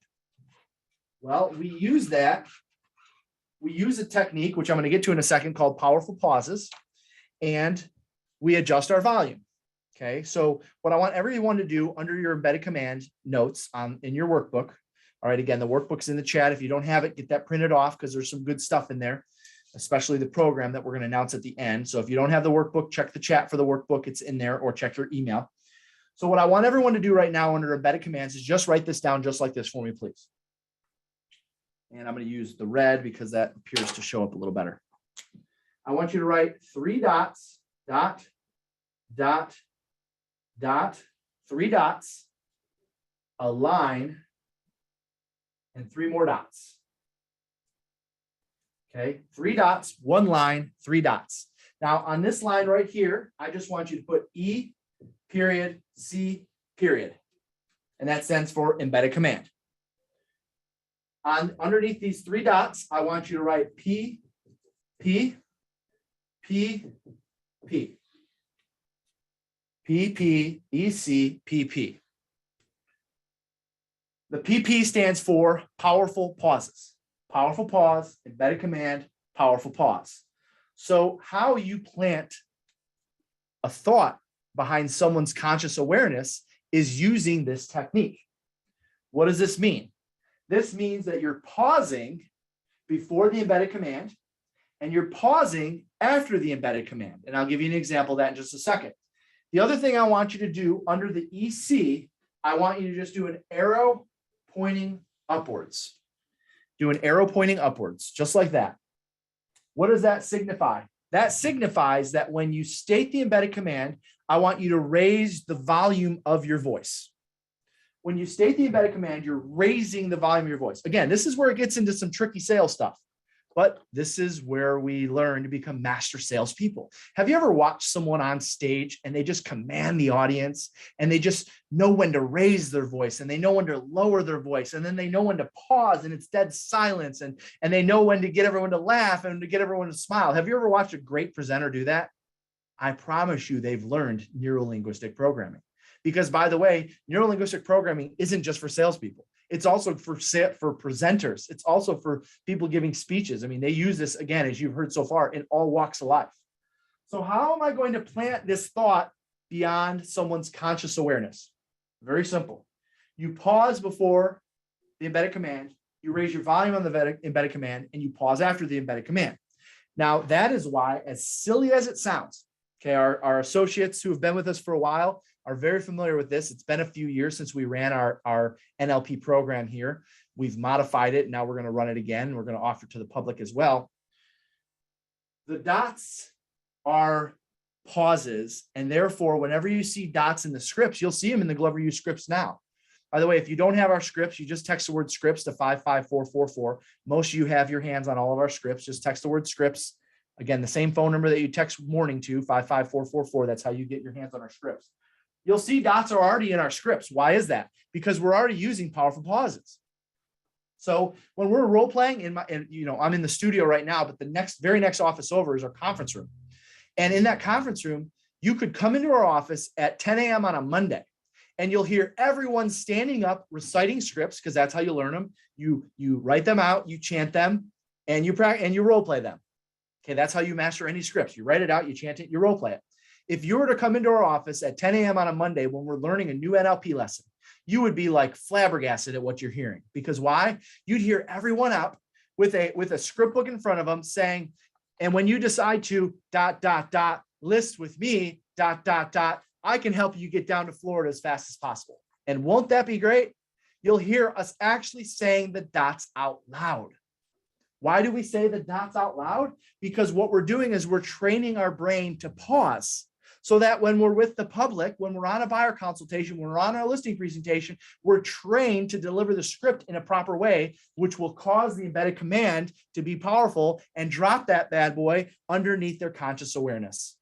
Speaker 1: Well, we use a technique, which I'm going to get to in a second, called powerful pauses, and we adjust our volume. Okay, so what I want everyone to do under your embedded command notes in your workbook. All right, again, the workbook's in the chat. If you don't have it, get that printed off because there's some good stuff in there, especially the program that we're going to announce at the end. So if you don't have the workbook, check the chat for the workbook. It's in there, or check your email. So what I want everyone to do right now under embedded commands is just write this down just like this for me, please. And I'm going to use the red because that appears to show up a little better. I want you to write 3 dots, dot, dot, dot, 3 dots, a line, and 3 more dots. Okay, 3 dots, 1 line, 3 dots. Now on this line right here, I just want you to put E, period, C, period. And that stands for embedded command. Underneath these 3 dots, I want you to write P, P, P, P. P, P, E, C, P, P. The PP stands for powerful pauses. Powerful pause, embedded command, powerful pause. So how you plant a thought behind someone's conscious awareness is using this technique. What does this mean? This means that you're pausing before the embedded command and you're pausing after the embedded command. And I'll give you an example of that in just a second. The other thing I want you to do under the EC, I want you to just do an arrow pointing upwards. Do an arrow pointing upwards, just like that. What does that signify? That signifies that when you state the embedded command, I want you to raise the volume of your voice. When you state the embedded command, you're raising the volume of your voice. Again, this is where it gets into some tricky sales stuff, but this is where we learn to become master salespeople. Have you ever watched someone on stage and they just command the audience and they just know when to raise their voice and they know when to lower their voice and then they know when to pause and it's dead silence and they know when to get everyone to laugh and to get everyone to smile? Have you ever watched a great presenter do that? I promise you they've learned neuro-linguistic programming. Because by the way, neuro-linguistic programming isn't just for salespeople. It's also for presenters. It's also for people giving speeches. I mean, they use this, again, as you've heard so far, in all walks of life. So how am I going to plant this thought beyond someone's conscious awareness? Very simple. You pause before the embedded command, you raise your volume on the embedded command, and you pause after the embedded command. Now, that is why, as silly as it sounds, okay, our associates who have been with us for a while are very familiar with this. It's been a few years since we ran our NLP program here. We've modified it. Now we're going to run it again. We're going to offer it to the public as well. The dots are pauses. And therefore, whenever you see dots in the scripts, you'll see them in the Glover U scripts now. By the way, if you don't have our scripts, you just text the word scripts to 55444. Most of you have your hands on all of our scripts. Just text the word scripts. Again, the same phone number that you text morning to, 55444. That's how you get your hands on our scripts. You'll see dots are already in our scripts. Why is that? Because we're already using powerful pauses. So when we're role playing I'm in the studio right now, but the very next office over is our conference room. And in that conference room, you could come into our office at 10 a.m. on a Monday and you'll hear everyone standing up, reciting scripts, because that's how you learn them. You write them out, you chant them, and you role play them. Okay, that's how you master any scripts. You write it out, you chant it, you role play it. If you were to come into our office at 10 a.m. on a Monday when we're learning a new NLP lesson, you would be like flabbergasted at what you're hearing. Because why? You'd hear everyone up with a script book in front of them saying, and when you decide to ... list with me ... I can help you get down to Florida as fast as possible. And won't that be great? You'll hear us actually saying the dots out loud. Why do we say the dots out loud? Because what we're doing is we're training our brain to pause so that when we're with the public, when we're on a buyer consultation, when we're on our listing presentation, we're trained to deliver the script in a proper way, which will cause the embedded command to be powerful and drop that bad boy underneath their conscious awareness.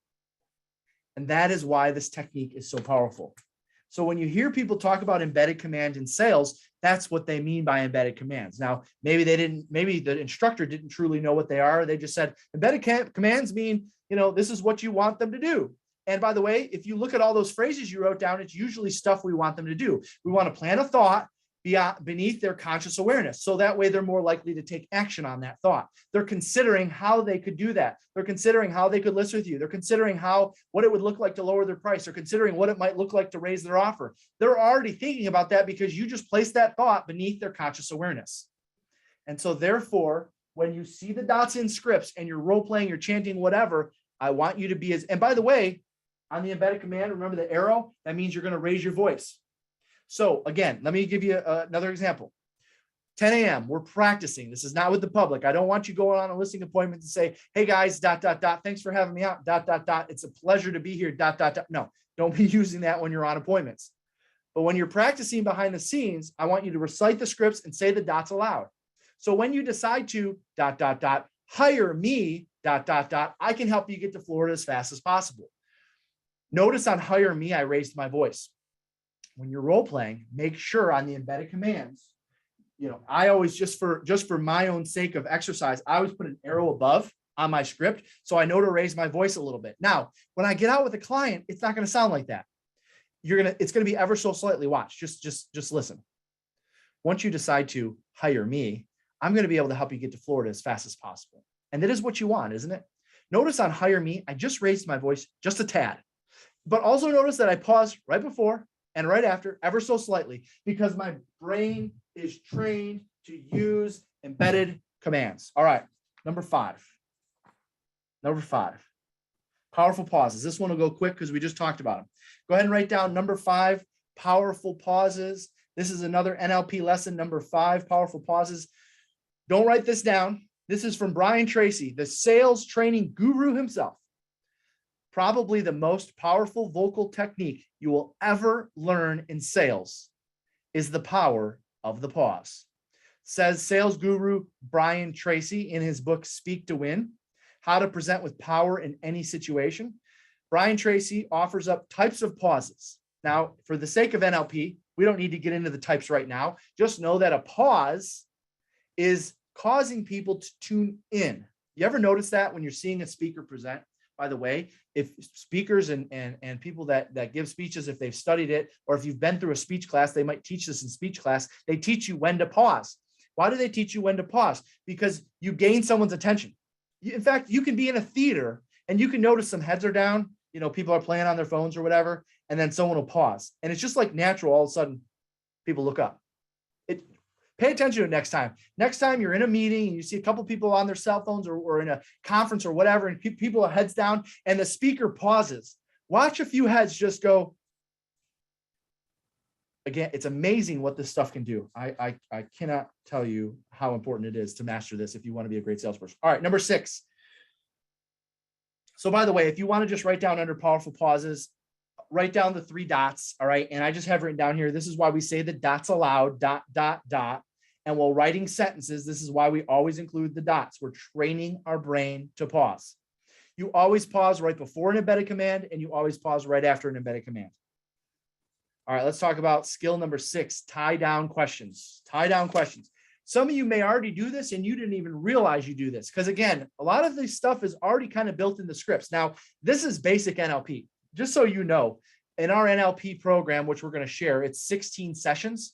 Speaker 1: And that is why this technique is so powerful. So when you hear people talk about embedded command in sales, that's what they mean by embedded commands. Now, maybe the instructor didn't truly know what they are. They just said embedded commands mean, this is what you want them to do. And by the way, if you look at all those phrases you wrote down, it's usually stuff we want them to do. We want to plant a thought beneath their conscious awareness. So that way they're more likely to take action on that thought. They're considering how they could do that. They're considering how they could list with you. They're considering what it would look like to lower their price. They're considering what it might look like to raise their offer. They're already thinking about that because you just placed that thought beneath their conscious awareness. And so therefore, when you see the dots in scripts and you're role playing, you're chanting, whatever, I want you to be and by the way, on the embedded command, remember the arrow, that means you're going to raise your voice. So again, let me give you another example. 10 a.m. We're practicing. This is not with the public. I don't want you going on a listing appointment to say, hey guys, ... Thanks for having me out, ... It's a pleasure to be here, ... No, don't be using that when you're on appointments. But when you're practicing behind the scenes, I want you to recite the scripts and say the dots aloud. So when you decide to ... hire me ... I can help you get to Florida as fast as possible. Notice on hire me, I raised my voice. When you're role playing, make sure on the embedded commands, I always just for my own sake of exercise, I always put an arrow above on my script so I know to raise my voice a little bit. Now, when I get out with a client, it's not going to sound like that. It's going to be ever so slightly. Watch, just listen. Once you decide to hire me, I'm going to be able to help you get to Florida as fast as possible. And that is what you want, isn't it? Notice on hire me, I just raised my voice just a tad. But also notice that I paused right before and right after ever so slightly, because my brain is trained to use embedded commands. All right, number five. Number five, powerful pauses. This one will go quick because we just talked about them. Go ahead and write down number five, powerful pauses. This is another NLP lesson, number five, powerful pauses. Don't write this down. This is from Brian Tracy, the sales training guru himself. Probably the most powerful vocal technique you will ever learn in sales is the power of the pause. Says sales guru Brian Tracy in his book, Speak to Win, How to Present with Power in Any Situation. Brian Tracy offers up types of pauses. Now, for the sake of NLP, we don't need to get into the types right now. Just know that a pause is causing people to tune in. You ever notice that when you're seeing a speaker present? By the way, if speakers and people that give speeches, if they've studied it, or if you've been through a speech class, they might teach this in speech class. They teach you when to pause. Why do they teach you when to pause? Because you gain someone's attention. In fact, you can be in a theater and you can notice some heads are down, you know, people are playing on their phones or whatever, and then someone will pause. And it's just like natural, all of a sudden, people look up. Pay attention to it next time. Next time you're in a meeting and you see a couple people on their cell phones or in a conference or whatever, and people are heads down and the speaker pauses. Watch a few heads just go. Again, it's amazing what this stuff can do. I cannot tell you how important it is to master this if you want to be a great salesperson. All right, number 6. So by the way, if you want to just write down under powerful pauses, write down the 3 dots. All right. And I just have written down here, this is why we say the dots aloud, ... And while writing sentences, this is why we always include the dots. We're training our brain to pause. You always pause right before an embedded command, and you always pause right after an embedded command. All right, let's talk about skill number 6, tie down questions. Tie down questions. Some of you may already do this and you didn't even realize you do this. Because again, a lot of this stuff is already kind of built in the scripts. Now, this is basic NLP. Just so you know, in our NLP program, which we're going to share, it's 16 sessions.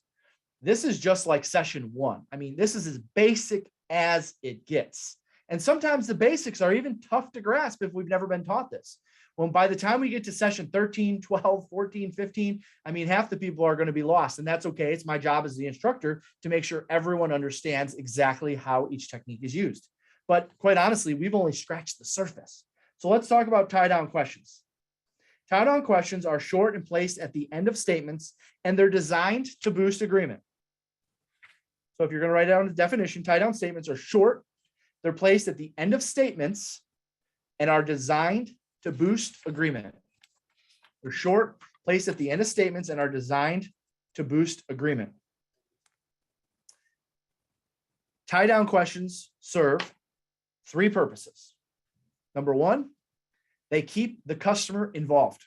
Speaker 1: This is just like session 1. I mean, this is as basic as it gets. And sometimes the basics are even tough to grasp if we've never been taught this. Well, by the time we get to session 13, 12, 14, 15, I mean, half the people are going to be lost, and that's okay. It's my job as the instructor to make sure everyone understands exactly how each technique is used. But quite honestly, we've only scratched the surface. So let's talk about tie-down questions. Tie-down questions are short and placed at the end of statements, and they're designed to boost agreement. So if you're going to write down the definition, tie-down statements are short, they're placed at the end of statements, and are designed to boost agreement. They're short, placed at the end of statements, and are designed to boost agreement. Tie-down questions serve 3 purposes. Number 1, they keep the customer involved,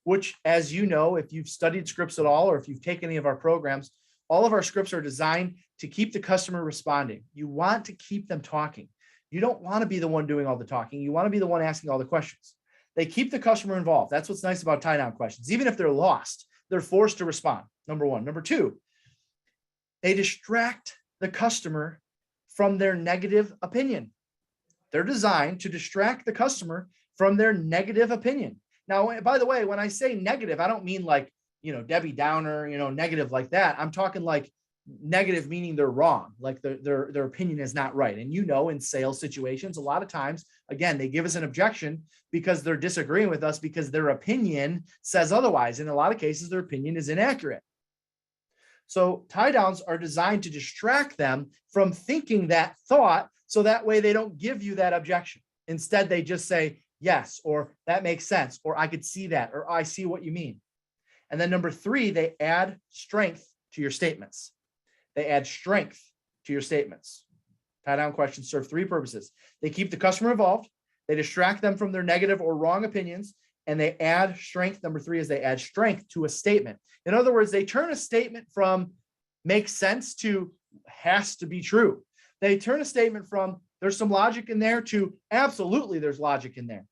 Speaker 1: which, as you know, if you've studied scripts at all, or if you've taken any of our programs, all of our scripts are designed to keep the customer responding. You want to keep them talking. You don't want to be the one doing all the talking. You want to be the one asking all the questions. They keep the customer involved. That's what's nice about tie-down questions. Even if they're lost, they're forced to respond. Number 1. Number 2, they distract the customer from their negative opinion. They're designed to distract the customer from their negative opinion. Now, by the way, when I say negative, I don't mean like, Debbie Downer, negative like that. I'm talking like negative, meaning they're wrong, like their opinion is not right. And in sales situations, a lot of times, again, they give us an objection because they're disagreeing with us because their opinion says otherwise. In a lot of cases, their opinion is inaccurate. So tie downs are designed to distract them from thinking that thought, so that way they don't give you that objection. Instead, they just say, yes, or that makes sense, or I could see that, or I see what you mean. And then number 3, they add strength to your statements. They add strength to your statements. Tie-down questions serve 3 purposes. They keep the customer involved, they distract them from their negative or wrong opinions, and they add strength. Number 3 is they add strength to a statement. In other words, they turn a statement from makes sense to has to be true. They turn a statement from there's some logic in there to absolutely there's logic in there.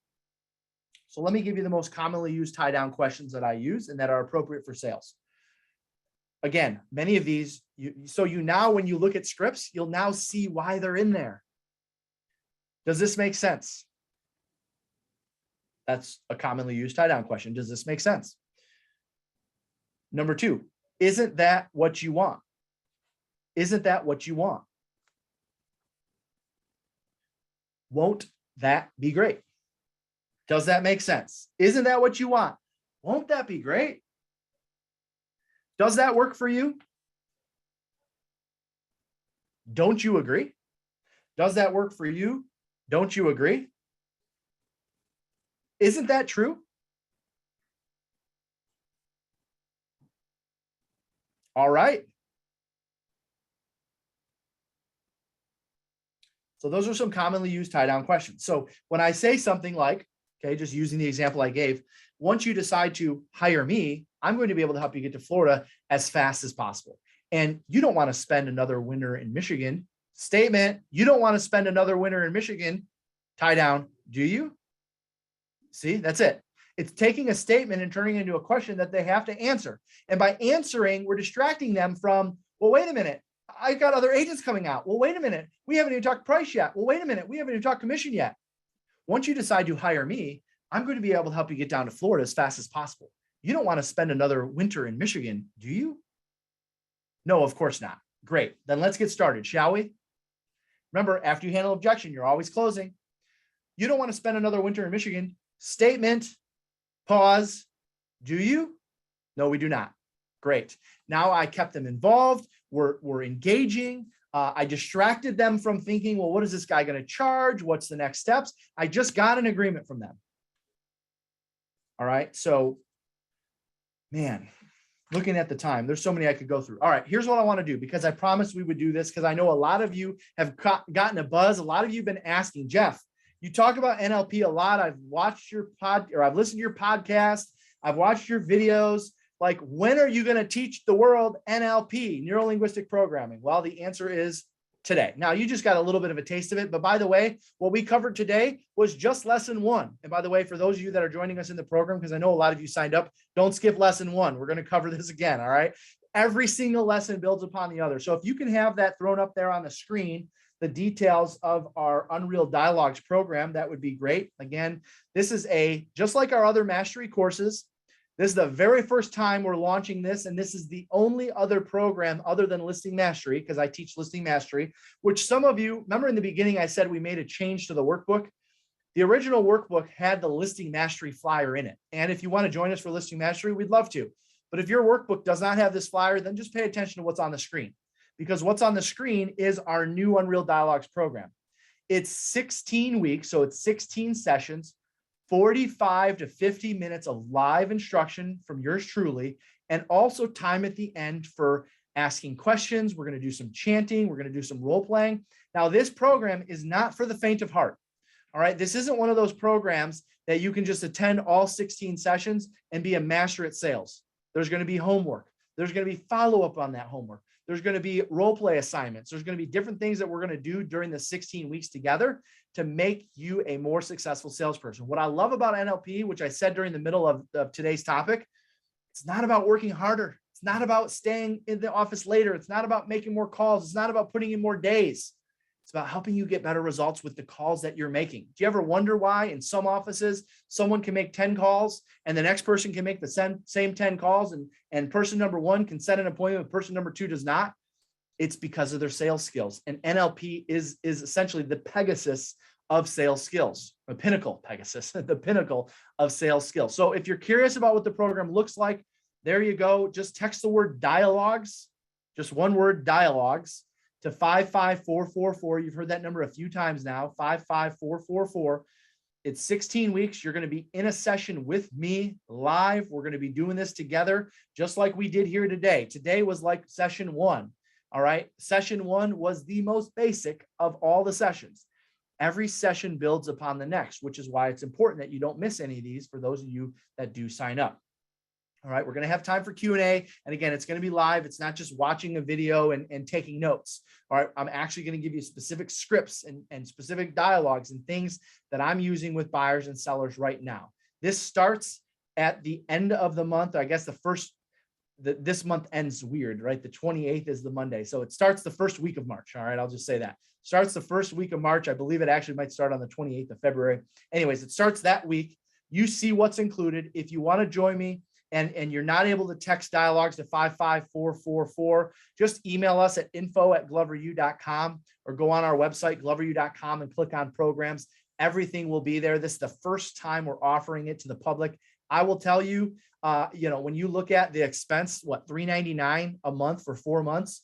Speaker 1: So let me give you the most commonly used tie-down questions that I use and that are appropriate for sales. Again, many of these, now when you look at scripts, you'll now see why they're in there. Does this make sense? That's a commonly used tie-down question. Does this make sense? Number two, isn't that what you want? Isn't that what you want? Won't that be great? Does that make sense? Isn't that what you want? Won't that be great? Does that work for you? Don't you agree? Does that work for you? Don't you agree? Isn't that true? All right. So those are some commonly used tie-down questions. So when I say something like, okay, just using the example I gave, once you decide to hire me, I'm going to be able to help you get to Florida as fast as possible. And you don't want to spend another winter in Michigan. Statement, you don't want to spend another winter in Michigan. Tie down, do you? See, that's it. It's taking a statement and turning it into a question that they have to answer. And by answering, we're distracting them from, well, wait a minute, I've got other agents coming out. Well, wait a minute, we haven't even talked price yet. Well, wait a minute, we haven't even talked commission yet. Once you decide to hire me, I'm going to be able to help you get down to Florida as fast as possible. You don't want to spend another winter in Michigan, do you? No, of course not. Great. Then let's get started, shall we? Remember, after you handle objection, you're always closing. You don't want to spend another winter in Michigan. Statement, pause. Do you? No, we do not. Great. Now I kept them involved. We're engaging. I distracted them from thinking, well, what is this guy going to charge? What's the next steps? I just got an agreement from them. All right. So, man, looking at the time, there's so many I could go through. All right, here's what I want to do, because I promised we would do this, because I know a lot of you have gotten a buzz. A lot of you have been asking, Jeff, you talk about NLP a lot. I've watched your I've listened to your podcast. I've watched your videos. Like, when are you going to teach the world NLP, neuro-linguistic programming? Well, the answer is today. Now, you just got a little bit of a taste of it. But by the way, what we covered today was just lesson 1. And by the way, for those of you that are joining us in the program, because I know a lot of you signed up, don't skip lesson 1. We're going to cover this again. All right. Every single lesson builds upon the other. So if you can have that thrown up there on the screen, the details of our Unreal Dialogues program, that would be great. Again, this is just like our other mastery courses. This is the very first time we're launching this, and this is the only other program other than Listing Mastery, because I teach Listing Mastery, which some of you, remember in the beginning I said we made a change to the workbook. The original workbook had the Listing Mastery flyer in it. And if you want to join us for Listing Mastery, we'd love to. But if your workbook does not have this flyer, then just pay attention to what's on the screen, because what's on the screen is our new Unreal Dialogues program. It's 16 weeks, so it's 16 sessions, 45 to 50 minutes of live instruction from yours truly, and also time at the end for asking questions. We're going to do some chanting. We're going to do some role playing. Now, this program is not for the faint of heart. All right. This isn't one of those programs that you can just attend all 16 sessions and be a master at sales. There's going to be homework. There's going to be follow-up on that homework. There's going to be role play assignments. There's going to be different things that we're going to do during the 16 weeks together to make you a more successful salesperson. What I love about NLP, which I said during the middle of today's topic, it's not about working harder. It's not about staying in the office later. It's not about making more calls. It's not about putting in more days. It's about helping you get better results with the calls that you're making. Do you ever wonder why in some offices, someone can make 10 calls and the next person can make the same 10 calls, and person number 1 can set an appointment, but person number 2 does not? It's because of their sales skills. And NLP is essentially the Pegasus of sales skills, the pinnacle, Pegasus, the pinnacle of sales skills. So if you're curious about what the program looks like, there you go. Just text the word dialogues, just one word, dialogues, to 55444. You've heard that number a few times now, 55444. It's 16 weeks. You're going to be in a session with me live. We're going to be doing this together, just like we did here today. Today was like session 1. All right. Session 1 was the most basic of all the sessions. Every session builds upon the next, which is why it's important that you don't miss any of these for those of you that do sign up. All right, we're going to have time for Q&A. And again, it's going to be live. It's not just watching a video and taking notes. All right, I'm actually going to give you specific scripts and specific dialogues and things that I'm using with buyers and sellers right now. This starts at the end of the month. I guess this month ends weird, right? The 28th is the Monday. So it starts the first week of March. All right, I'll just say that. Starts the first week of March. I believe it actually might start on the 28th of February. Anyways, it starts that week. You see what's included. If you want to join me, and you're not able to text dialogues to 55444, just email us at info@gloveru.com or go on our website, gloveru.com, and click on programs. Everything will be there. This is the first time we're offering it to the public. I will tell you, when you look at the expense, $399 a month for 4 months,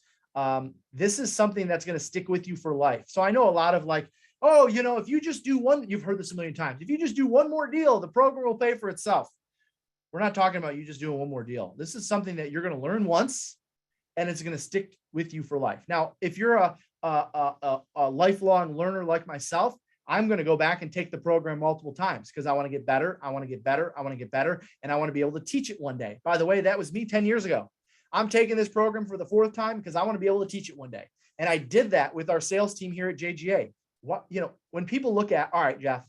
Speaker 1: this is something that's going to stick with you for life. So I know a lot of like, oh, if you just do one, you've heard this a million times. If you just do one more deal, the program will pay for itself. We're not talking about you just doing one more deal. This is something that you're going to learn once, and it's going to stick with you for life. Now, if you're a lifelong learner like myself, I'm going to go back and take the program multiple times because I want to get better. I want to get better. I want to get better. And I want to be able to teach it one day. By the way, that was me 10 years ago. I'm taking this program for the 4th time because I want to be able to teach it one day. And I did that with our sales team here at JGA. When people look at, all right, Jeff,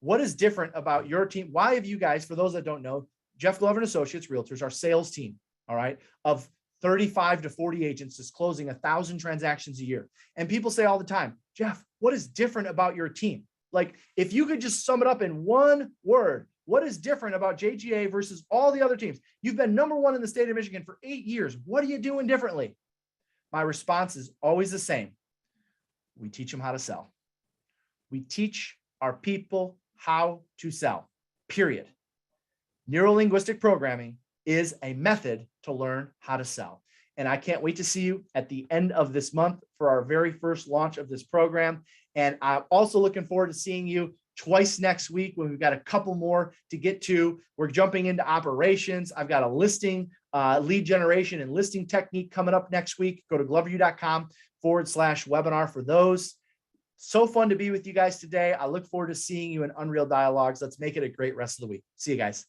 Speaker 1: what is different about your team? Why have you guys, for those that don't know, Jeff Glover and Associates Realtors, our sales team, all right, of 35 to 40 agents is closing 1,000 transactions a year. And people say all the time, Jeff, what is different about your team? Like, if you could just sum it up in one word, what is different about JGA versus all the other teams? You've been #1 in the state of Michigan for 8 years. What are you doing differently? My response is always the same. We teach them how to sell. We teach our people how to sell, period. Neuro-linguistic programming is a method to learn how to sell. And I can't wait to see you at the end of this month for our very first launch of this program. And I'm also looking forward to seeing you twice next week when we've got a couple more to get to. We're jumping into operations. I've got a listing, lead generation and listing technique coming up next week. Go to gloveru.com/webinar for those. So fun to be with you guys today. I look forward to seeing you in Unreal Dialogues. Let's make it a great rest of the week. See you guys.